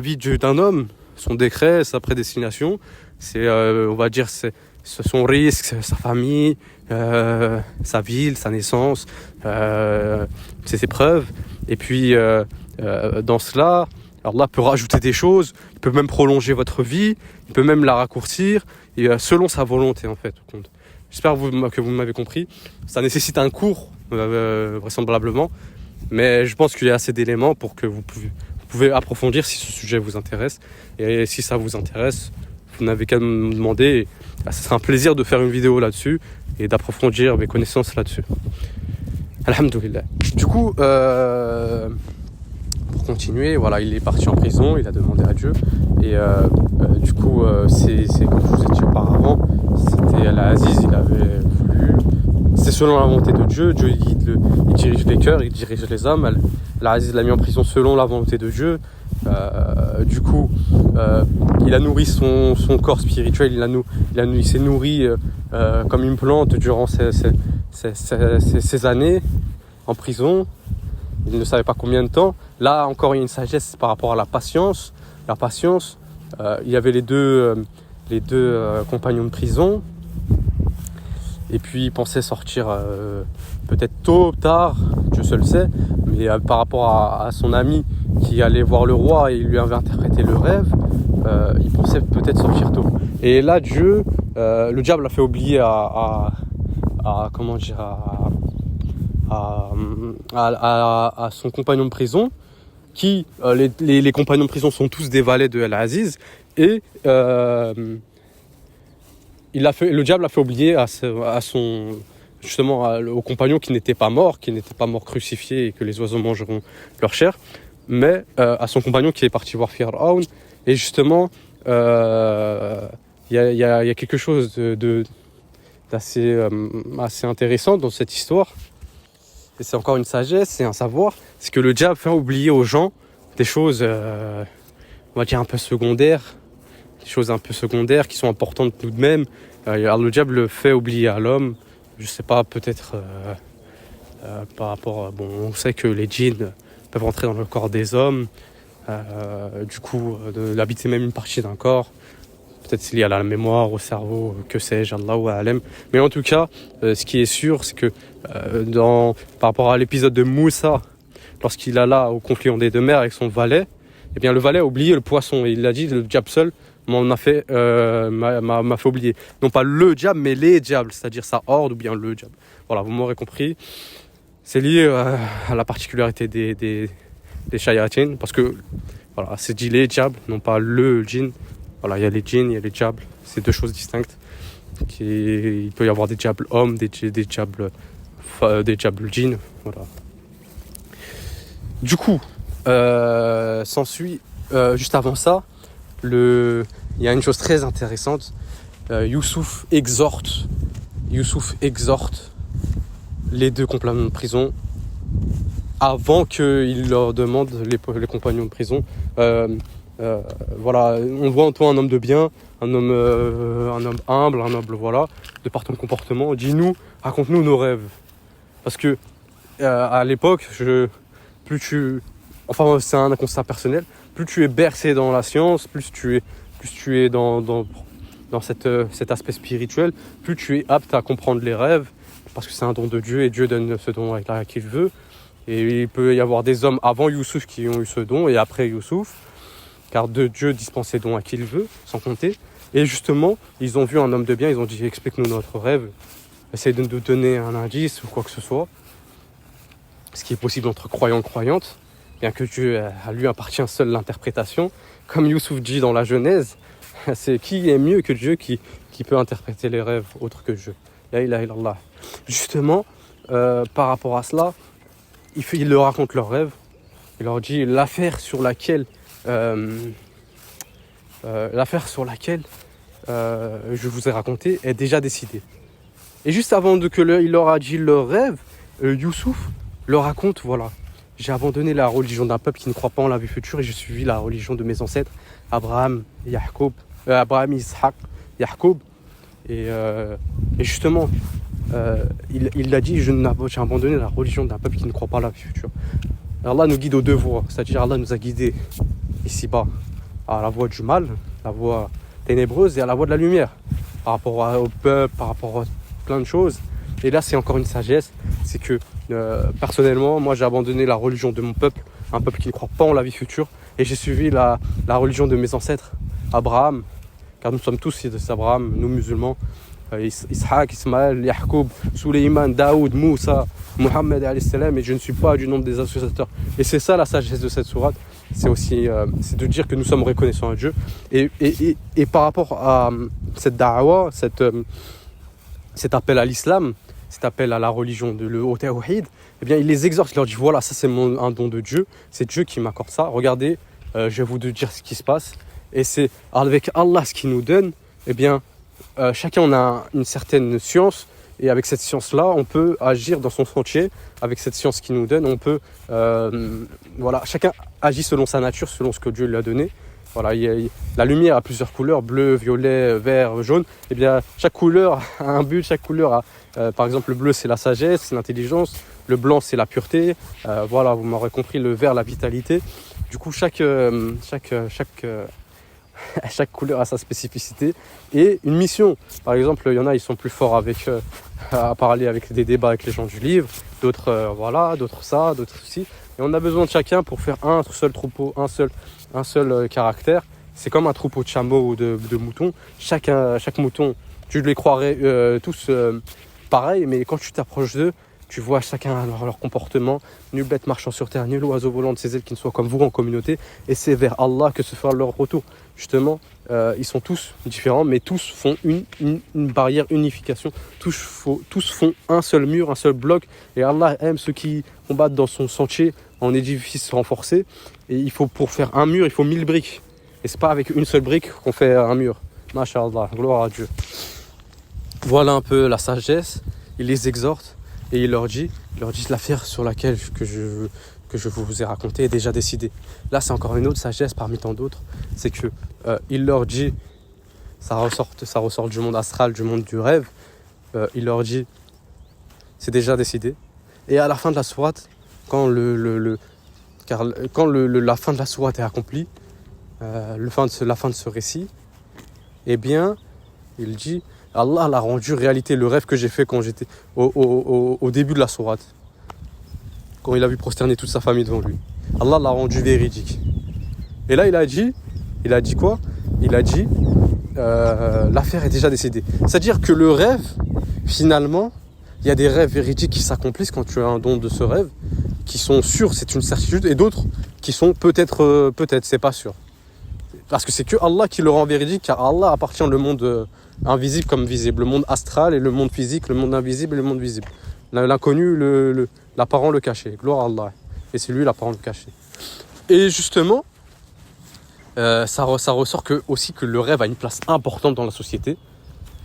vie d'un homme, son décret, sa prédestination, c'est on va dire c'est son risque, sa famille, sa ville, sa naissance, ses épreuves, et puis dans cela, Allah peut rajouter des choses, il peut même prolonger votre vie, il peut même la raccourcir, et selon sa volonté en fait. J'espère que vous m'avez compris. Ça nécessite un cours, vraisemblablement, mais je pense qu'il y a assez d'éléments pour que vous pouvez approfondir si ce sujet vous intéresse. Et si ça vous intéresse, vous n'avez qu'à me demander. Ce sera un plaisir de faire une vidéo là-dessus et d'approfondir mes connaissances là-dessus. Alhamdoulilah. Du coup, pour continuer, voilà, il est parti en prison, il a demandé à Dieu, et du coup, c'est comme je vous ai dit auparavant, c'était Al-Aziz, il avait voulu, c'est selon la volonté de Dieu, Dieu il dirige les cœurs, il dirige les âmes. Al-Aziz l'a mis en prison selon la volonté de Dieu. Du coup, il a nourri son corps spirituel, il s'est nourri comme une plante durant ces années en prison. Il ne savait pas combien de temps. Là encore, il y a une sagesse par rapport à la patience. La patience, il y avait les deux compagnons de prison. Et puis il pensait sortir peut-être tôt ou tard, Dieu seul sait. Mais par rapport à son ami qui allait voir le roi et il lui avait interprété le rêve, il pensait peut-être sortir tôt. Et là, Dieu, le diable l'a fait oublier à son compagnon de prison, qui les compagnons de prison sont tous des valets de Al-Aziz, et le diable a fait oublier au compagnon qui n'était pas mort crucifié et que les oiseaux mangeront leur chair, mais à son compagnon qui est parti voir Fir'aun. Et justement, il y a quelque chose d'assez assez intéressant dans cette histoire. Et c'est encore une sagesse, c'est un savoir, c'est que le diable fait oublier aux gens des choses, on va dire un peu secondaires, qui sont importantes tout de même. Alors le diable le fait oublier à l'homme, je sais pas, peut-être par rapport, on sait que les djinns peuvent rentrer dans le corps des hommes, du coup d'habiter même une partie d'un corps. Peut-être c'est lié à la mémoire, au cerveau, que sais-je, Allahu a'lam. Mais en tout cas, ce qui est sûr, c'est que par rapport à l'épisode de Moussa, lorsqu'il alla au conflit des deux mers avec son valet, eh bien le valet a oublié le poisson. Et il a dit, le diable seul m'a fait oublier. Non pas le diable, mais les diables, c'est-à-dire sa horde ou bien le diable. Voilà, vous m'aurez compris. C'est lié à la particularité des shayatines, parce que voilà, c'est dit les diables, non pas le djinn. Voilà, il y a les djinns, il y a les diables, c'est deux choses distinctes. Il peut y avoir des diables hommes, des diables djinns, voilà. Du coup, s'ensuit, juste avant ça, il y a une chose très intéressante. Youssouf exhorte les deux compagnons de prison avant qu'il leur demande, les compagnons de prison, voilà, on voit en toi un homme de bien, un homme humble, un noble, voilà, de par ton comportement. Dis-nous, raconte-nous nos rêves. Parce que à l'époque, enfin c'est un constat personnel, plus tu es bercé dans la science, plus tu es dans cet aspect spirituel, plus tu es apte à comprendre les rêves, parce que c'est un don de Dieu et Dieu donne ce don à qui il veut. Et il peut y avoir des hommes avant Youssouf qui ont eu ce don et après Youssouf, car Dieu dispense ses dons à qui il veut, sans compter. Et justement, ils ont vu un homme de bien, ils ont dit explique-nous notre rêve, essaye de nous donner un indice ou quoi que ce soit, ce qui est possible entre croyants et croyantes, bien que Dieu, à lui appartient seule l'interprétation. Comme Youssouf dit dans la Genèse, c'est qui est mieux que Dieu qui peut interpréter les rêves autre que Dieu. La ilaha illallah. Justement, par rapport à cela, il leur raconte leurs rêves, il leur dit l'affaire sur laquelle je vous ai raconté est déjà décidée. Et juste avant il leur a dit leur rêve, Youssouf leur raconte, voilà, j'ai abandonné la religion d'un peuple qui ne croit pas en la vie future et j'ai suivi la religion de mes ancêtres, Abraham, Ishaq, Yacoub. Et justement, il a dit, j'ai abandonné la religion d'un peuple qui ne croit pas en la vie future. Allah nous guide aux deux voies, c'est-à-dire Allah nous a guidés ici-bas à la voie du mal, la voie ténébreuse et à la voie de la lumière, par rapport au peuple, par rapport à plein de choses. Et là, c'est encore une sagesse, c'est que personnellement, moi j'ai abandonné la religion de mon peuple, un peuple qui ne croit pas en la vie future, et j'ai suivi la religion de mes ancêtres, Abraham, car nous sommes tous d'Abraham, nous musulmans, Ishaq, Ismaël, Yacoub, Suleyman, Daoud, Moussa, Mohammed et je ne suis pas du nombre des associateurs. Et c'est ça la sagesse de cette sourate, c'est aussi c'est de dire que nous sommes reconnaissants à Dieu. Et par rapport à cette da'wa, cet appel à l'islam, cet appel à la religion, au tawhid, eh bien il les exhorte, il leur dit voilà, ça c'est un don de Dieu, c'est Dieu qui m'accorde ça, regardez, je vais vous dire ce qui se passe, et c'est avec Allah ce qu'il nous donne, eh bien chacun on a une certaine science, et avec cette science-là, on peut agir dans son sentier, avec cette science qu'il nous donne, on peut, voilà, chacun agit selon sa nature, selon ce que Dieu lui a donné. Voilà, la lumière a plusieurs couleurs, bleu, violet, vert, jaune. Eh bien, chaque couleur a un but, chaque couleur a, par exemple, le bleu c'est la sagesse, c'est l'intelligence, le blanc c'est la pureté, voilà, vous m'aurez compris, le vert la vitalité. Du coup, chaque couleur a sa spécificité et une mission. Par exemple, il y en a, ils sont plus forts à parler avec des débats avec les gens du livre, d'autres voilà, d'autres ça, d'autres ci. Et on a besoin de chacun pour faire un seul troupeau, un seul caractère. C'est comme un troupeau de chameaux ou de moutons. Chaque mouton, tu les croirais tous pareils, mais quand tu t'approches d'eux, tu vois chacun leur comportement. Nul bête marchant sur terre, nul oiseau volant de ses ailes qui ne soit comme vous en communauté. Et c'est vers Allah que se fera leur retour. Justement, ils sont tous différents, mais tous font une barrière, unification. Tous font un seul mur, un seul bloc. Et Allah aime ceux qui combattent dans son sentier en édifice renforcé. Et pour faire un mur, il faut 1000 briques. Et c'est pas avec une seule brique qu'on fait un mur. Masha'Allah, gloire à Dieu. Voilà un peu la sagesse. Il les exhorte. Et il leur dit l'affaire sur laquelle que je vous ai raconté est déjà décidée. Là, c'est encore une autre sagesse parmi tant d'autres. C'est que il leur dit, ça ressort du monde astral, du monde du rêve. Il leur dit, c'est déjà décidé. Et à la fin de la sourate, quand la fin de la sourate est accomplie, la fin de ce récit, eh bien, il dit, Allah l'a rendu réalité, le rêve que j'ai fait quand j'étais au début de la sourate, quand il a vu prosterner toute sa famille devant lui. Allah l'a rendu véridique. Et là, il a dit quoi ? Il a dit, l'affaire est déjà décidée. C'est-à-dire que le rêve, finalement, il y a des rêves véridiques qui s'accomplissent quand tu as un don de ce rêve, qui sont sûrs, c'est une certitude, et d'autres qui sont peut-être, c'est pas sûr. Parce que c'est que Allah qui le rend véridique, car à Allah appartient le monde invisible comme visible, le monde astral et le monde physique, le monde invisible et le monde visible. L'inconnu, l'apparent, le caché. Gloire à Allah. Et c'est lui l'apparent, le caché. Et justement, ça ressort aussi que le rêve a une place importante dans la société.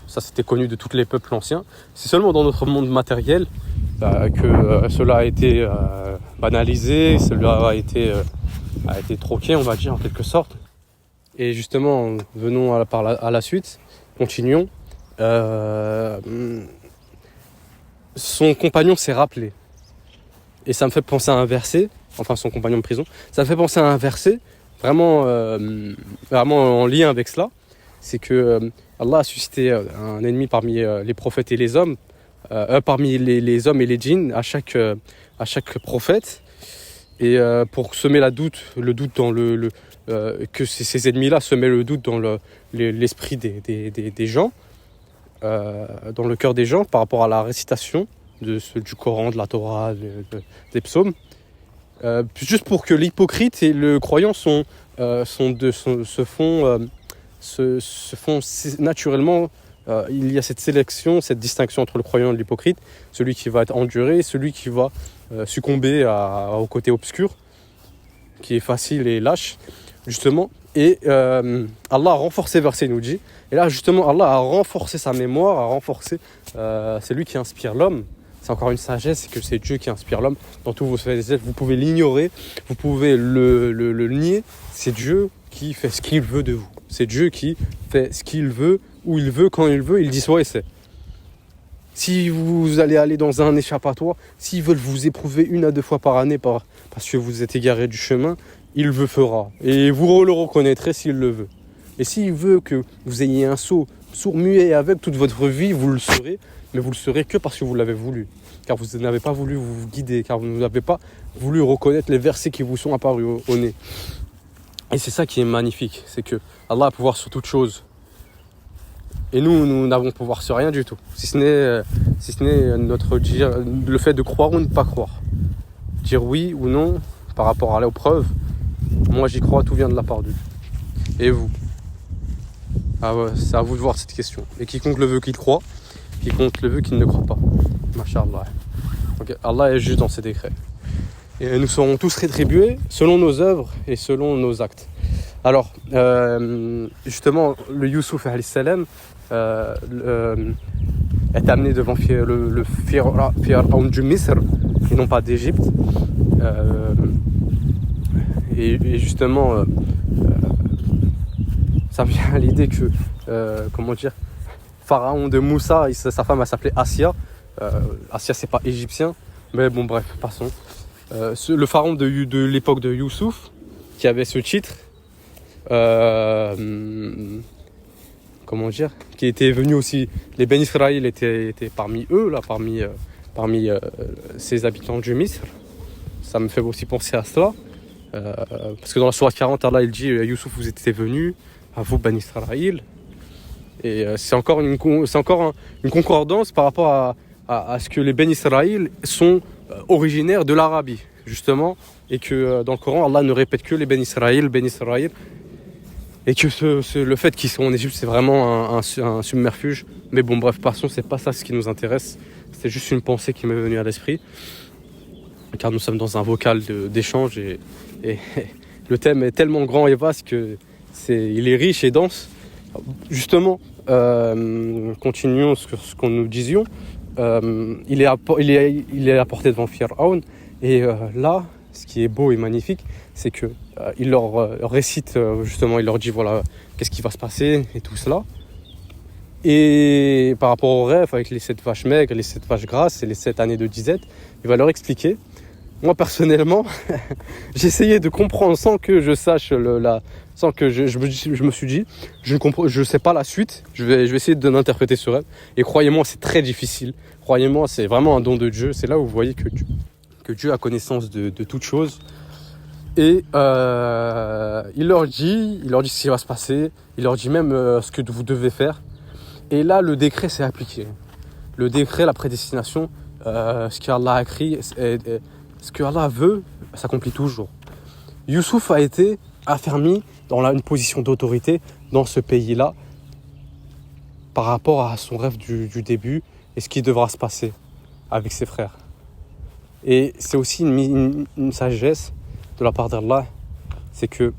Ça, c'était connu de tous les peuples anciens. C'est seulement dans notre monde matériel que cela a été banalisé, cela a été troqué, on va dire, en quelque sorte. Et justement, venons à la suite, continuons. Son compagnon s'est rappelé. Et ça me fait penser à un verset, enfin son compagnon de prison, ça me fait penser à un verset vraiment en lien avec cela. C'est que Allah a suscité un ennemi parmi les prophètes et les hommes, parmi les hommes et les djinns à chaque prophète. Et pour semer le doute dans que ces ennemis-là semaient le doute dans l'esprit des gens, dans le cœur des gens par rapport à la récitation du Coran, de la Torah, des psaumes, juste pour que l'hypocrite et le croyant se font naturellement. Il y a cette sélection, cette distinction entre le croyant et l'hypocrite, celui qui va être enduré, celui qui va succomber au côté obscur, qui est facile et lâche, justement. Et Allah a renforcé le verset, il nous dit. Et là, justement, Allah a renforcé sa mémoire, a renforcé. C'est lui qui inspire l'homme. C'est encore une sagesse, c'est que c'est Dieu qui inspire l'homme dans tous vos faits. Vous pouvez l'ignorer, vous pouvez le nier. C'est Dieu qui fait ce qu'il veut de vous. C'est Dieu qui fait ce qu'il veut, où il veut, quand il veut. Il dit soit et c'est. Si vous allez aller dans un échappatoire, s'ils veulent vous éprouver 1 à 2 fois par année parce que vous êtes égaré du chemin, il le fera. Et vous le reconnaîtrez s'il le veut. Et s'il veut que vous ayez un sourd, muet et aveugle toute votre vie, vous le serez. Mais vous le serez que parce que vous l'avez voulu. Car vous n'avez pas voulu vous guider. Car vous n'avez pas voulu reconnaître les versets qui vous sont apparus au nez. Et c'est ça qui est magnifique. C'est que Allah a pouvoir sur toute chose. Et nous n'avons pouvoir sur rien du tout. Si ce n'est le fait de croire ou ne pas croire. Dire oui ou non par rapport aux preuves. Moi j'y crois, tout vient de la part de Dieu. Et vous? C'est à vous de voir cette question. Et quiconque le veut qu'il croit, quiconque le veut qu'il ne croit pas. Masha'Allah. Donc Allah est juste dans ses décrets. Et nous serons tous rétribués selon nos œuvres et selon nos actes. Alors, justement, le Youssouf alayhi salam est amené devant le Pharaon du Misr et non pas d'Égypte. Et justement, ça vient à l'idée que, Pharaon de Moussa, sa femme elle s'appelait Assia. Assia c'est pas égyptien, mais bon bref, passons. Le pharaon de l'époque de Youssouf, qui avait ce titre, qui était venu aussi, les Ben Israël étaient parmi eux, là, parmi ces habitants du Misr. Ça me fait aussi penser à cela, parce que dans la sourate 40, Allah il dit Youssouf vous étiez venus, à vous Ben Israël. Et c'est encore une concordance par rapport à ce que les Ben Israël sont originaires de l'Arabie, justement, et que dans le Coran, Allah ne répète que les Ben Israël, et que le fait qu'ils sont en Égypte, c'est vraiment un submerfuge. Mais bon, bref, passons, c'est pas ça ce qui nous intéresse. C'est juste une pensée qui m'est venue à l'esprit, car nous sommes dans un vocal d'échange et le thème est tellement grand et vaste que il est riche et dense. Justement, continuons ce qu'on nous disions. Il est apporté devant Pharaon et là, ce qui est beau et magnifique, c'est que il leur récite justement, il leur dit voilà qu'est-ce qui va se passer et tout cela. Et par rapport au rêve avec les 7 vaches maigres, les 7 vaches grasses et les 7 années de disette, il va leur expliquer. Moi personnellement, j'essayais de comprendre sans que je sache sans que je me suis dit, je sais pas la suite, je vais essayer d'interpréter ce rêve. Et croyez-moi, c'est très difficile. Croyez-moi, c'est vraiment un don de Dieu. C'est là où vous voyez que Dieu a connaissance de toutes choses. Et il leur dit ce qui va se passer. Il leur dit même ce que vous devez faire. Et là, le décret s'est appliqué. Le décret, la prédestination, ce qu'Allah a écrit, ce que Allah veut, s'accomplit toujours. Youssouf a été affermi dans une position d'autorité dans ce pays-là par rapport à son rêve du début et ce qui devra se passer avec ses frères. Et c'est aussi une sagesse de la part d'Allah, c'est que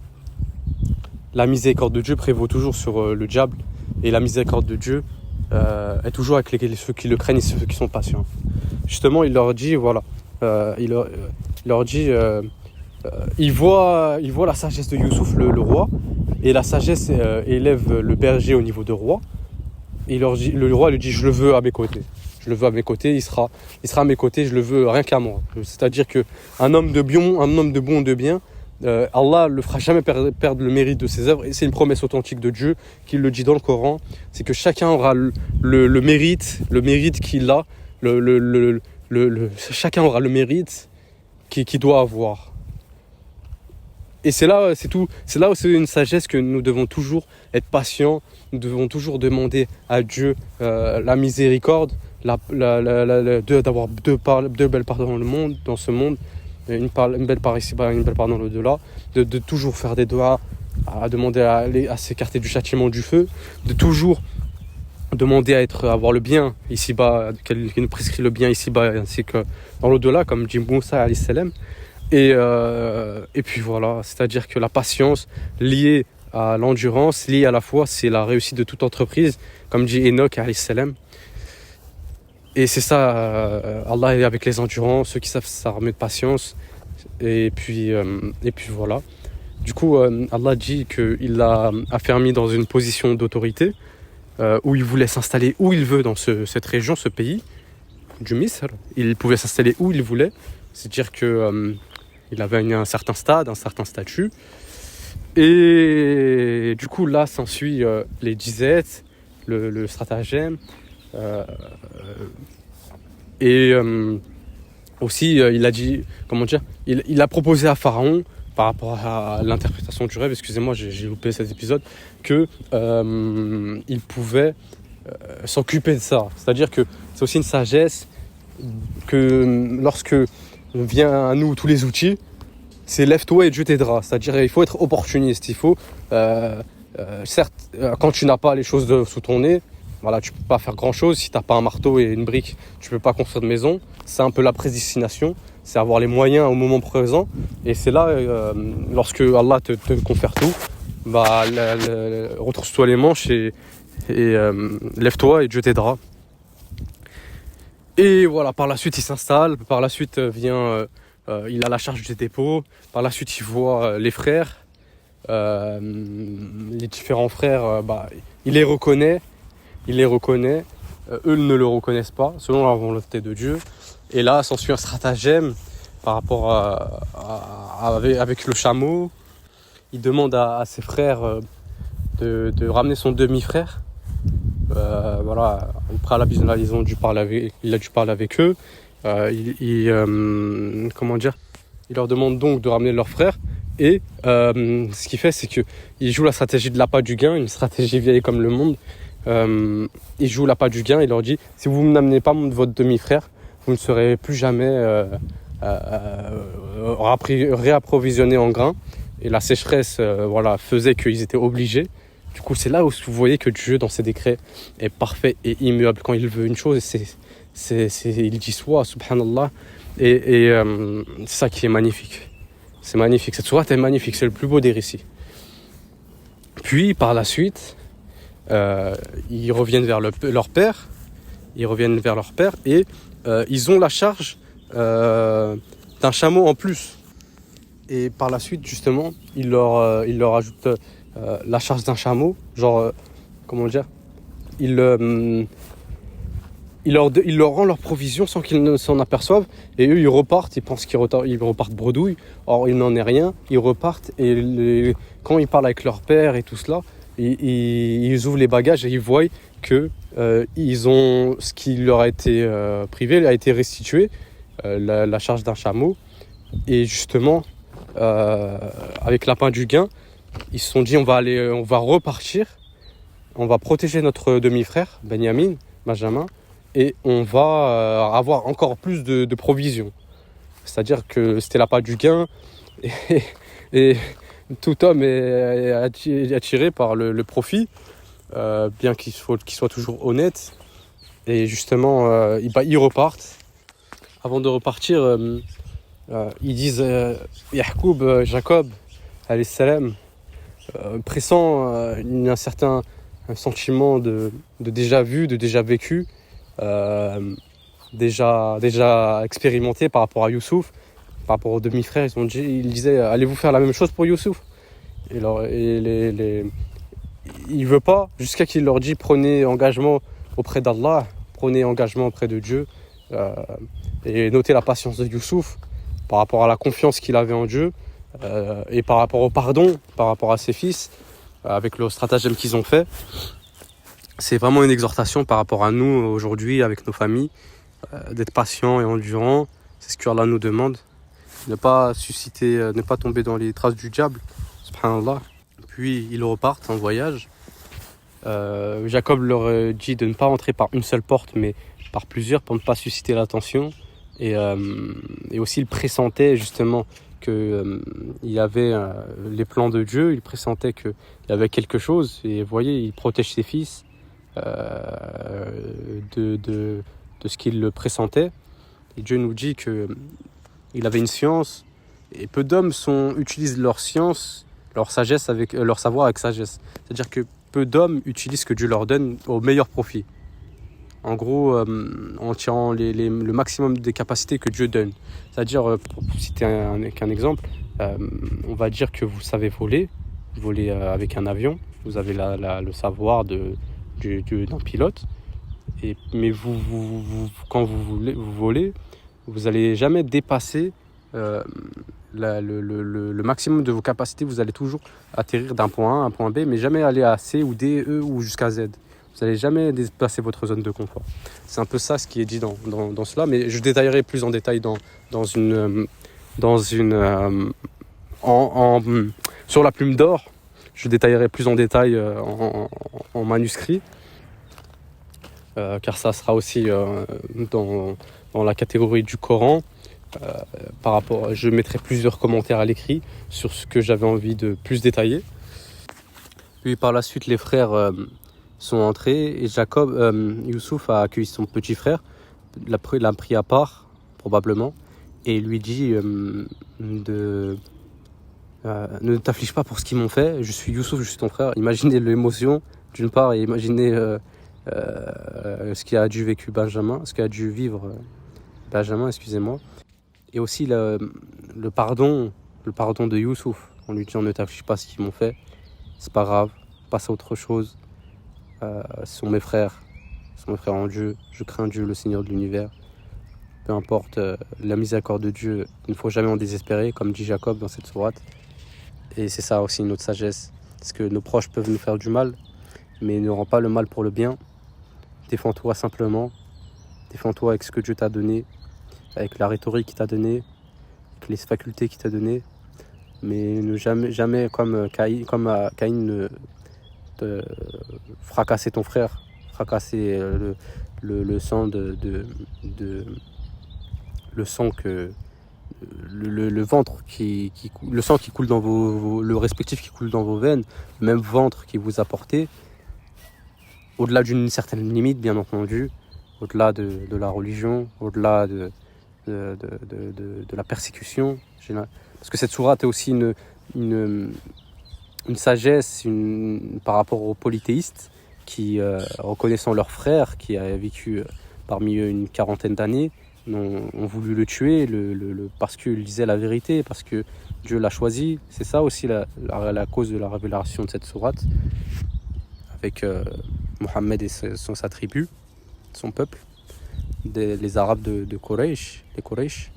la miséricorde de Dieu prévaut toujours sur le diable et la miséricorde de Dieu est toujours avec ceux qui le craignent et ceux qui sont patients. Justement, il leur dit, voilà, il leur dit, il voit la sagesse de Youssouf, le roi, et la sagesse élève le berger au niveau de roi. Et le roi lui dit, je le veux à mes côtés. Je le veux à mes côtés, il sera à mes côtés, je le veux rien qu'à moi. C'est-à-dire qu'un homme de bon, de bien, Allah ne le fera jamais perdre le mérite de ses œuvres. Et c'est une promesse authentique de Dieu qui le dit dans le Coran. C'est que chacun aura le mérite qu'il a, chacun aura le mérite qu'il doit avoir. Et c'est là où c'est une sagesse que nous devons toujours être patients, nous devons toujours demander à Dieu la miséricorde, d'avoir deux belles parts dans ce monde, une belle part ici-bas, une belle part dans l'au-delà, de toujours faire des doigts, à demander à s'écarter du châtiment du feu, de toujours demander à avoir le bien ici-bas, qu'il nous prescrit le bien ici-bas ainsi que dans l'au-delà, comme dit Moussa alayhi salam. Et puis voilà, c'est-à-dire que la patience liée à l'endurance, liée à la foi, c'est la réussite de toute entreprise, comme dit Enoch alayhi salam. Et c'est ça, Allah est avec les endurants, ceux qui savent s'armer de patience. Et puis voilà. Du coup, Allah dit qu'il l'a affermi dans une position d'autorité, où il voulait s'installer où il veut dans cette région, ce pays, du Misr. Il pouvait s'installer où il voulait, c'est-à-dire que il avait un certain stade, un certain statut. Et du coup, là, s'ensuit les disettes, le stratagème. Aussi, il a dit, il a proposé à Pharaon, par rapport à l'interprétation du rêve, excusez-moi, j'ai loupé cet épisode, que il pouvait s'occuper de ça. C'est-à-dire que c'est aussi une sagesse que lorsque vient à nous tous les outils, c'est lève-toi et Dieu t'aidera. C'est-à-dire il faut être opportuniste. Il faut, certes, quand tu n'as pas les choses sous ton nez, voilà, tu peux pas faire grand-chose. Si tu n'as pas un marteau et une brique, tu peux pas construire de maison. C'est un peu la prédestination. C'est avoir les moyens au moment présent. Et c'est là, lorsque Allah te confère tout, retrousse-toi les manches et lève-toi et Dieu t'aidera. Et voilà, par la suite, il s'installe. Par la suite, vient, il a la charge des dépôts. Par la suite, il voit les frères, les différents frères. Il les reconnaît. Eux ne le reconnaissent pas, selon la volonté de Dieu. Et là, s'ensuit un stratagème par rapport avec le chameau. Il demande à ses frères de ramener son demi-frère. Voilà, au préalable, il a dû parler avec eux. Il leur demande donc de ramener leur frère. Et ce qu'il fait, c'est qu'il joue la stratégie de l'appât du gain, une stratégie vieille comme le monde. Il joue l'appât du gain. Il leur dit, si vous ne m'amenez pas votre demi-frère, vous ne serez plus jamais réapprovisionné en grains. Et la sécheresse faisait qu'ils étaient obligés. Du coup, c'est là où vous voyez que Dieu, dans ses décrets, est parfait et immuable. Quand il veut une chose, il dit soit, subhanallah. Et c'est ça qui est magnifique. C'est magnifique. Cette sourate est magnifique. C'est le plus beau des récits. Puis, par la suite, ils reviennent vers leur père. Et ils ont la charge d'un chameau en plus. Et par la suite, justement, il leur ajoute la charge d'un chameau. Il leur rend leur provision sans qu'ils ne s'en aperçoivent. Et eux, ils repartent. Ils pensent qu'ils repartent bredouille. Or, il n'en est rien. Ils repartent. Et quand ils parlent avec leur père et tout cela, ils ouvrent les bagages et ils voient que ce qui leur a été privé a été restitué, la charge d'un chameau. Et justement, avec l'appât du gain, ils se sont dit on va repartir, on va protéger notre demi-frère Benjamin, et on va avoir encore plus de provisions. C'est-à-dire que c'était l'appât du gain, et tout homme est attiré par le profit, bien qu'il soit toujours honnête. Et justement, ils repartent. Avant de repartir, ils disent Jacob, alayhi salam, pressant un certain sentiment de déjà vu, de déjà vécu, déjà expérimenté par rapport à Youssouf, par rapport aux demi-frères, ils disaient allez-vous faire la même chose pour Youssouf? Il veut pas, jusqu'à qu'il leur dit prenez engagement auprès d'Allah, prenez engagement auprès de Dieu, et notez la patience de Youssouf par rapport à la confiance qu'il avait en Dieu, et par rapport au pardon, par rapport à ses fils, avec le stratagème qu'ils ont fait. C'est vraiment une exhortation par rapport à nous aujourd'hui, avec nos familles, d'être patients et endurants. C'est ce que Allah nous demande. Ne pas tomber dans les traces du diable. Subhanallah. Puis ils repartent en voyage. Jacob leur dit de ne pas entrer par une seule porte, mais par plusieurs pour ne pas susciter l'attention. Et aussi il pressentait justement qu'il avait les plans de Dieu. Il pressentait qu'il y avait quelque chose. Et vous voyez, il protège ses fils de ce qu'il le pressentait. Et Dieu nous dit qu'il avait une science. Et peu d'hommes utilisent leur science, leur sagesse leur savoir avec sagesse. C'est-à-dire que peu d'hommes utilisent ce que Dieu leur donne au meilleur profit. En gros, en tirant le maximum des capacités que Dieu donne. C'est-à-dire, pour citer qu'un exemple, on va dire que vous savez voler avec un avion. Vous avez le savoir d'un pilote. Mais quand vous volez, vous n'allez jamais dépasser le maximum de vos capacités. Vous allez toujours atterrir d'un point A à un point B, mais jamais aller à C ou D, E ou jusqu'à Z. Vous n'allez jamais dépasser votre zone de confort. C'est un peu ça ce qui est dit dans cela, mais je détaillerai plus en détail sur la plume d'or. Je détaillerai plus en détail en manuscrit, car ça sera aussi dans la catégorie du Coran. Je mettrai plusieurs commentaires à l'écrit sur ce que j'avais envie de plus détailler. Puis par la suite, les frères sont entrés et Youssouf a accueilli son petit frère, l'a pris à part probablement, et lui dit ne t'afflige pas pour ce qu'ils m'ont fait, je suis Youssouf, je suis ton frère. Imaginez l'émotion d'une part, et imaginez ce qu'a dû vivre Benjamin, excusez-moi. Et aussi le pardon de Youssouf, en lui disant ne t'affiche pas ce qu'ils m'ont fait, c'est pas grave, passe à autre chose. Ce sont mes frères en Dieu, je crains Dieu, le Seigneur de l'univers. Peu importe la miséricorde de Dieu, il ne faut jamais en désespérer, comme dit Jacob dans cette sourate. Et c'est ça aussi notre sagesse, parce que nos proches peuvent nous faire du mal, mais ne rends pas le mal pour le bien. Défends-toi simplement, défends-toi avec ce que Dieu t'a donné, avec la rhétorique qu'il t'a donnée, avec les facultés qu'il t'a données, mais ne jamais comme Caïn fracasser ton frère, fracasser le sang le sang que le ventre le sang qui coule dans le respectif qui coule dans vos veines, le même ventre qui vous a porté, au-delà d'une certaine limite bien entendu, au-delà de la religion, au-delà de la persécution, parce que cette sourate est aussi une sagesse par rapport aux polythéistes qui, reconnaissant leur frère qui a vécu parmi eux une quarantaine d'années, ont voulu le tuer parce qu'il disait la vérité, parce que Dieu l'a choisi. C'est ça aussi la cause de la révélation de cette sourate, avec Mohammed et sa tribu, son peuple, les Arabes de Quraysh, les Quraysh.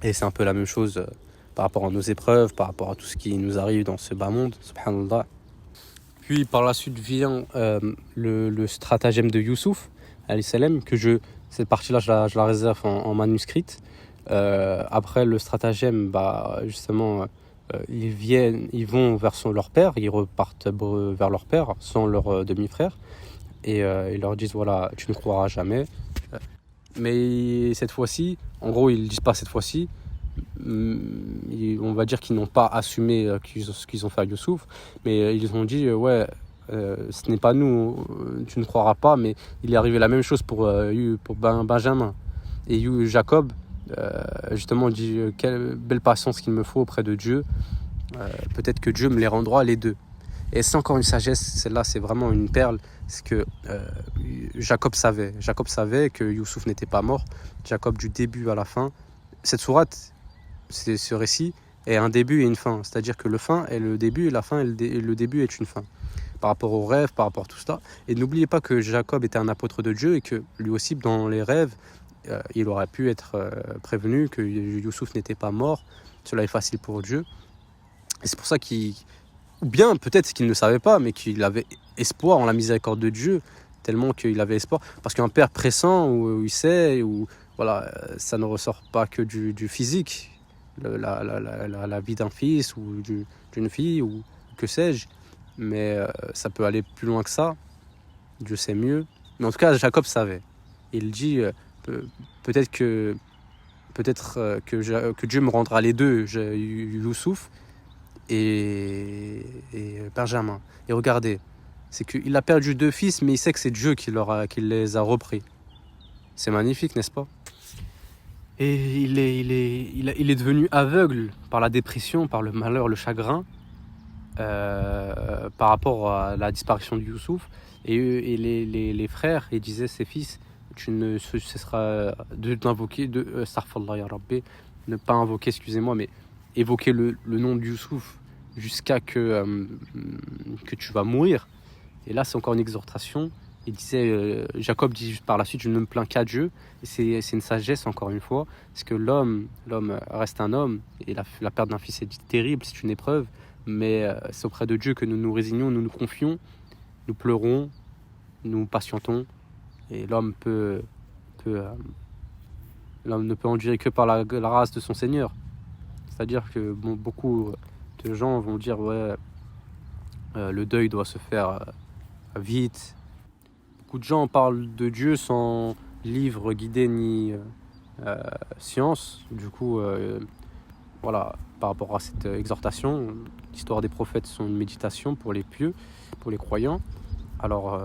Et c'est un peu la même chose par rapport à nos épreuves, par rapport à tout ce qui nous arrive dans ce bas monde, subhanallah. Puis par la suite vient le stratagème de Youssouf, alayhi salam, cette partie-là je la réserve en manuscrite. Après le stratagème, justement, ils vont vers leur père, ils repartent vers leur père sans leur demi-frère, et ils leur disent voilà, tu ne croiras jamais. Mais cette fois-ci, en gros ils ne disent pas cette fois-ci, on va dire qu'ils n'ont pas assumé ce qu'ils ont fait à Youssouf, mais ils ont dit ce n'est pas nous, tu ne croiras pas, mais il est arrivé la même chose pour Benjamin. Et Jacob justement dit quelle belle patience qu'il me faut auprès de Dieu, peut-être que Dieu me les rendra les deux. Et c'est encore une sagesse, celle-là c'est vraiment une perle, c'est que Jacob savait que Youssouf n'était pas mort. Jacob, du début à la fin, cette sourate ce récit est un début et une fin. C'est-à-dire que le fin est le début et la fin est le début est une fin. Par rapport aux rêves, par rapport à tout ça. Et n'oubliez pas que Jacob était un apôtre de Dieu et que lui aussi, dans les rêves, il aurait pu être prévenu que Youssouf n'était pas mort. Cela est facile pour Dieu. Et c'est pour ça ou bien peut-être qu'il ne savait pas, mais qu'il avait espoir en la miséricorde de Dieu, tellement qu'il avait espoir. Parce qu'un père pressant, où il sait, où voilà, ça ne ressort pas que du physique, la vie d'un fils ou d'une fille, ou que sais-je. Mais ça peut aller plus loin que ça. Dieu sait mieux. Mais en tout cas, Jacob savait. Il dit peut-être que Dieu me rendra les deux, Youssouf et Benjamin. Et regardez, c'est qu'il a perdu 2 fils, mais il sait que c'est Dieu qui les a repris. C'est magnifique, n'est-ce pas? Et il est devenu aveugle par la dépression, par le malheur, le chagrin, par rapport à la disparition de Youssouf. Et les frères, ils disaient, ses fils, tu ne cesseras d'invoquer, Astaghfirullah ya Rabbi, ne pas invoquer, excusez-moi, mais évoquer le nom de Youssouf jusqu'à que tu vas mourir. Et là, c'est encore une exhortation. Il disait, Jacob dit par la suite, je ne me plains qu'à Dieu. Et c'est une sagesse, encore une fois, parce que l'homme reste un homme, et la perte d'un fils est terrible, c'est une épreuve, mais c'est auprès de Dieu que nous nous résignons, nous nous confions, nous pleurons, nous patientons, et l'homme ne peut endurer que par la grâce de son Seigneur. C'est-à-dire que beaucoup de gens vont dire, ouais, le deuil doit se faire vite. Beaucoup de gens parlent de Dieu sans livre guidé ni science. Du coup, voilà, par rapport à cette exhortation, l'histoire des prophètes sont une méditation pour les pieux, pour les croyants. Alors,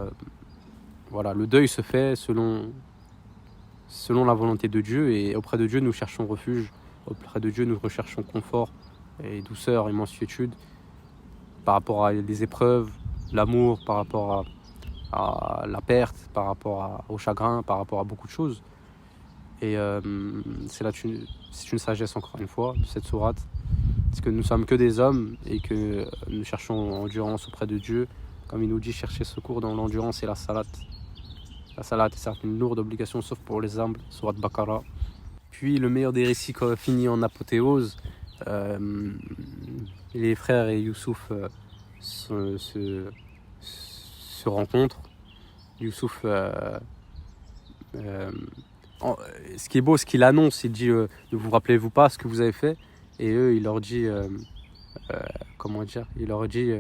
voilà, le deuil se fait selon la volonté de Dieu, et auprès de Dieu, nous cherchons refuge. Auprès de Dieu, nous recherchons confort et douceur et mansuétude par rapport à des épreuves, l'amour, par rapport à la perte, par rapport au chagrin, par rapport à beaucoup de choses. Et c'est une sagesse, encore une fois, de cette sourate. Parce que nous sommes que des hommes et que nous cherchons endurance auprès de Dieu. Comme il nous dit, chercher secours dans l'endurance et la salat. La salat est certes une lourde obligation, sauf pour les humbles, sourate Baqara. Puis le meilleur des récits finit en apothéose. Les frères et Youssouf se rencontrent. Youssouf, ce qui est beau, ce qu'il annonce, il dit ne vous rappelez-vous pas ce que vous avez fait? Et eux, il leur dit comment dire? Il leur dit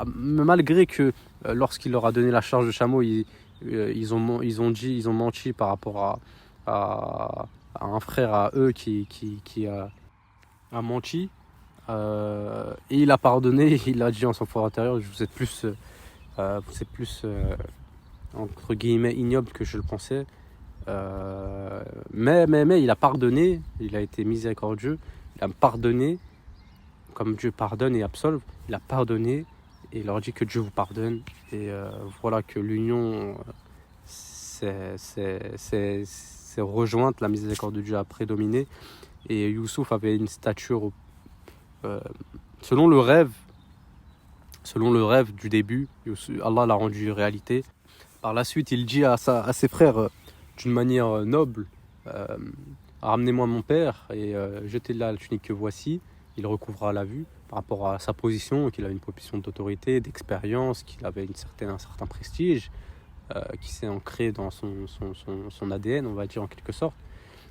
malgré que lorsqu'il leur a donné la charge de chameau, ils ont menti par rapport à un frère à eux qui a menti. Et il a pardonné, il a dit en son fort intérieur, vous êtes plus entre guillemets ignoble que je le pensais. Mais il a pardonné, il a été miséricordieux, il a pardonné, comme Dieu pardonne et absolve, il a pardonné et il leur dit que Dieu vous pardonne. Et voilà que l'union s'est rejointe, la miséricorde de Dieu a prédominé. Et Youssouf avait une stature selon le rêve du début, Allah l'a rendu réalité. Par la suite, il dit à ses frères d'une manière noble, ramenez-moi mon père et jetez-la la tunique que voici. Il recouvrera la vue par rapport à sa position, qu'il avait une position d'autorité, d'expérience, qu'il avait un certain prestige, qui s'est ancré dans son ADN, on va dire en quelque sorte,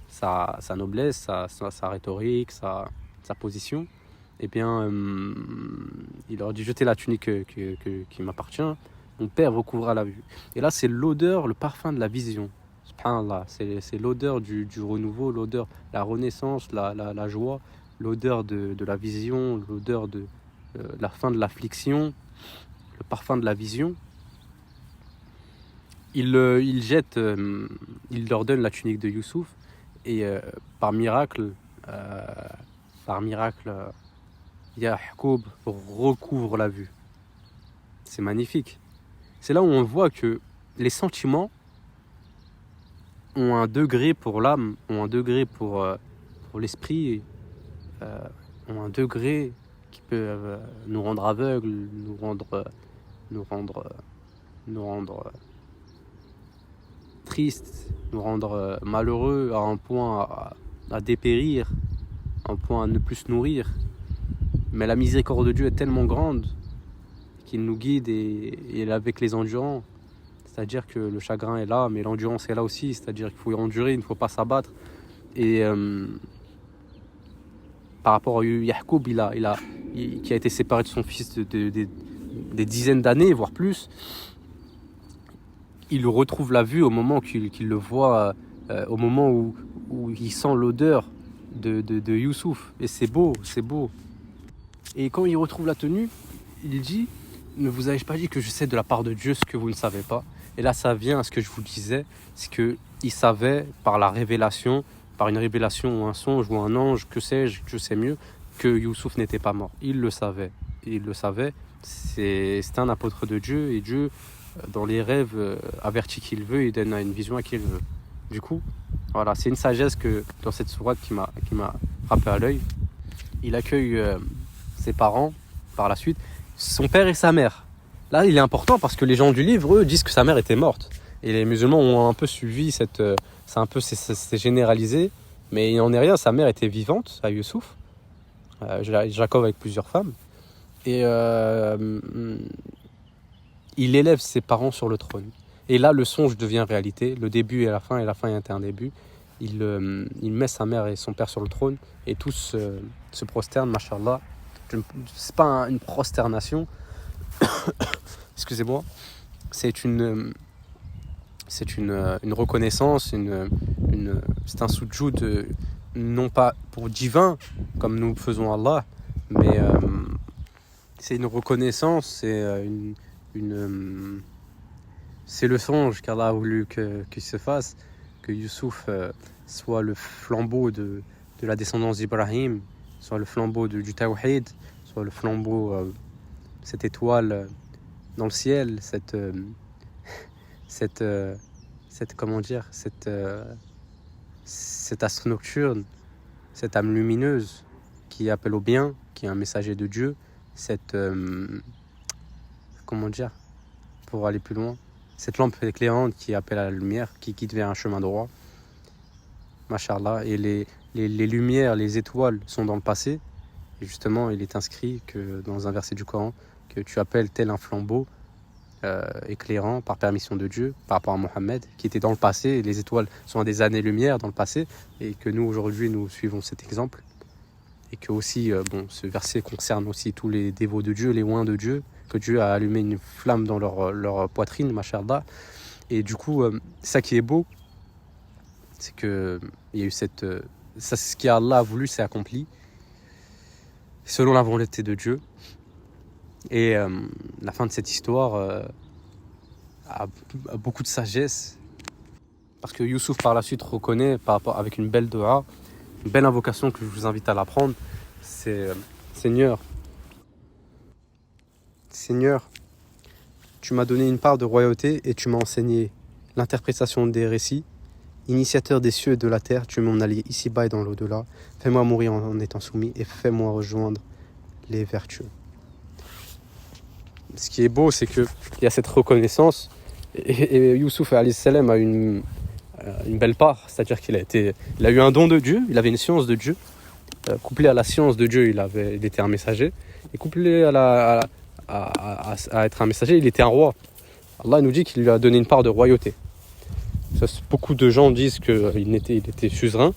sa noblesse, sa rhétorique, sa position. Eh bien, il leur dit jetez la tunique qui m'appartient, mon père recouvrira la vue. Et là, c'est l'odeur, le parfum de la vision. Subhanallah, c'est l'odeur du renouveau, l'odeur, la renaissance, la joie, l'odeur de la vision, l'odeur de la fin de l'affliction, le parfum de la vision. Il leur donne la tunique de Youssouf et par miracle, Yacoub recouvre la vue. C'est magnifique. C'est là où on voit que les sentiments ont un degré pour l'âme, ont un degré pour l'esprit, ont un degré qui peut nous rendre aveugles, nous rendre tristes, nous rendre malheureux à un point à dépérir, à un point à ne plus se nourrir. Mais la miséricorde de Dieu est tellement grande qu'il nous guide et est avec les endurants. C'est-à-dire que le chagrin est là, mais l'endurance est là aussi. C'est-à-dire qu'il faut y endurer, il ne faut pas s'abattre. Et par rapport à Yacoub, qui a été séparé de son fils des dizaines d'années, voire plus, il retrouve la vue au moment qu'il le voit, au moment où il sent l'odeur de Youssouf. Et c'est beau, c'est beau. Et quand il retrouve la tenue, il dit « Ne vous avais-je pas dit que je sais de la part de Dieu ce que vous ne savez pas ?» Et là, ça vient à ce que je vous disais, c'est qu'il savait par la révélation, par une révélation ou un songe ou un ange, que sais-je, je sais mieux, que Youssouf n'était pas mort. Il le savait. Il le savait. C'est un apôtre de Dieu et Dieu, dans les rêves, avertit qu'il veut et donne une vision à qui il veut. Du coup, voilà, c'est une sagesse que dans cette sourate qui m'a frappé à l'œil. Il accueille ses parents par la suite, son père et sa mère. Là, il est important parce que les gens du livre, eux, disent que sa mère était morte. Et les musulmans ont un peu suivi c'est généralisé, mais il n'en est rien. Sa mère était vivante, à Youssouf, Jacob avec plusieurs femmes. Et il élève ses parents sur le trône. Et là, le songe devient réalité. Le début et la fin est un début. Il met sa mère et son père sur le trône et tous se prosternent, mashallah. C'est pas une prosternation, excusez-moi, c'est une reconnaissance, c'est un soudjoud, non pas pour divin, comme nous faisons Allah, mais c'est une reconnaissance, c'est le songe qu'Allah a voulu qu'il se fasse, que Youssouf soit le flambeau de la descendance d'Ibrahim, soit le flambeau du Tawhid, soit le flambeau, cette étoile dans le ciel, cette astre nocturne, cette âme lumineuse qui appelle au bien, qui est un messager de Dieu, pour aller plus loin, cette lampe éclairante qui appelle à la lumière, qui guide vers un chemin droit. Mashallah, et les lumières, les étoiles sont dans le passé. Et justement, il est inscrit que dans un verset du Coran que tu appelles tel un flambeau éclairant par permission de Dieu par rapport à Mohammed, qui était dans le passé. Et les étoiles sont à des années-lumière dans le passé, et que nous, aujourd'hui, nous suivons cet exemple. Et que aussi, ce verset concerne aussi tous les dévots de Dieu, les oints de Dieu, que Dieu a allumé une flamme dans leur poitrine, mashallah. Et du coup, ça qui est beau, c'est que il y a eu ce qu'Allah a voulu, c'est accompli selon la volonté de Dieu. Et la fin de cette histoire a beaucoup de sagesse, parce que Youssouf par la suite reconnaît, avec une belle dua, une belle invocation que je vous invite à l'apprendre, c'est Seigneur, tu m'as donné une part de royauté et tu m'as enseigné l'interprétation des récits. Initiateur des cieux et de la terre, tu es mon allié ici-bas et dans l'au-delà. Fais-moi mourir en étant soumis et fais-moi rejoindre les vertueux. Ce qui est beau, c'est qu'il y a cette reconnaissance, et Youssouf alayhi salam a une belle part, c'est-à-dire qu'il a eu un don de Dieu, il avait une science de Dieu, couplé à la science de Dieu, il était un messager, et couplé à être un messager, il était un roi. Allah nous dit qu'il lui a donné une part de royauté. Beaucoup de gens disent qu'il était suzerain.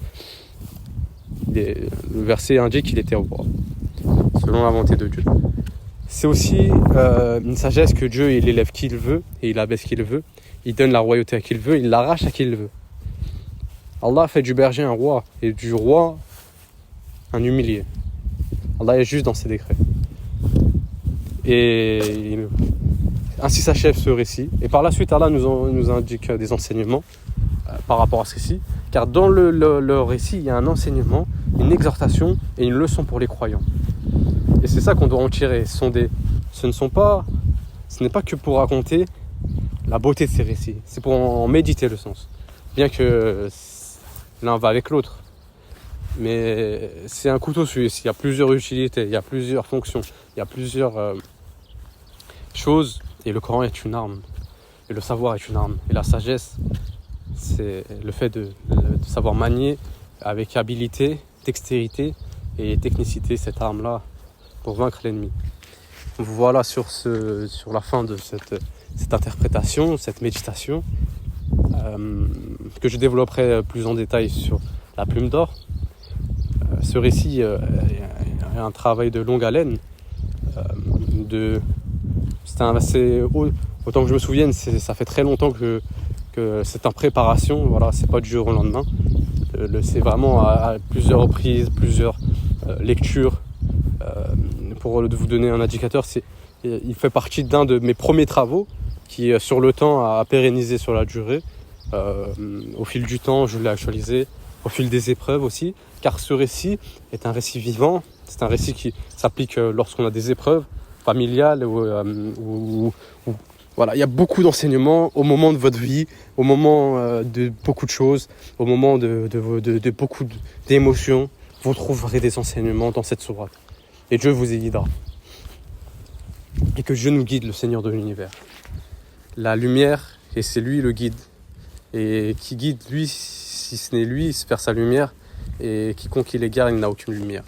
Le verset indique qu'il était roi, selon la volonté de Dieu. C'est aussi une sagesse que Dieu, il élève qui il veut et il abaisse qui il veut. Il donne la royauté à qui il veut, il l'arrache à qui il veut. Allah fait du berger un roi et du roi un humilié. Allah est juste dans ses décrets. Et ainsi s'achève ce récit. Et par la suite, Allah nous indique des enseignements par rapport à ce récit. Car dans le récit, il y a un enseignement, une exhortation et une leçon pour les croyants. Et c'est ça qu'on doit en tirer. Ce n'est pas que pour raconter la beauté de ces récits. C'est pour en méditer le sens. Bien que l'un va avec l'autre. Mais c'est un couteau suisse, il y a plusieurs utilités, il y a plusieurs fonctions, il y a plusieurs choses. Et le Coran est une arme, et le savoir est une arme. Et la sagesse, c'est le fait de savoir manier avec habileté, dextérité et technicité cette arme-là pour vaincre l'ennemi. Voilà sur la fin de cette interprétation, cette méditation, que je développerai plus en détail sur la plume d'or. Ce récit est un travail de longue haleine. Autant que je me souvienne, ça fait très longtemps que c'est en préparation. Voilà, c'est pas du jour au lendemain. C'est vraiment à plusieurs reprises, plusieurs lectures. Pour vous donner un indicateur, il fait partie d'un de mes premiers travaux qui, sur le temps, a pérennisé sur la durée. Au fil du temps, je l'ai actualisé, au fil des épreuves aussi, car ce récit est un récit vivant. C'est un récit qui s'applique lorsqu'on a des épreuves familiales voilà, il y a beaucoup d'enseignements au moment de votre vie, au moment de beaucoup de choses, au moment de beaucoup d'émotions. Vous trouverez des enseignements dans cette sourate. Et Dieu vous y guidera. Et que Dieu nous guide, le Seigneur de l'univers. La lumière, et c'est lui le guide. Et qui guide lui, si ce n'est lui, vers sa lumière. Et quiconque il égare, il n'a aucune lumière.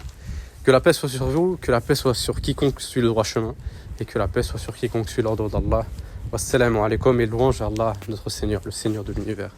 Que la paix soit sur vous, que la paix soit sur quiconque suit le droit chemin. Et que la paix soit sur quiconque suit l'ordre d'Allah. Wassalamu alaikum et louange à Allah, notre Seigneur, le Seigneur de l'univers.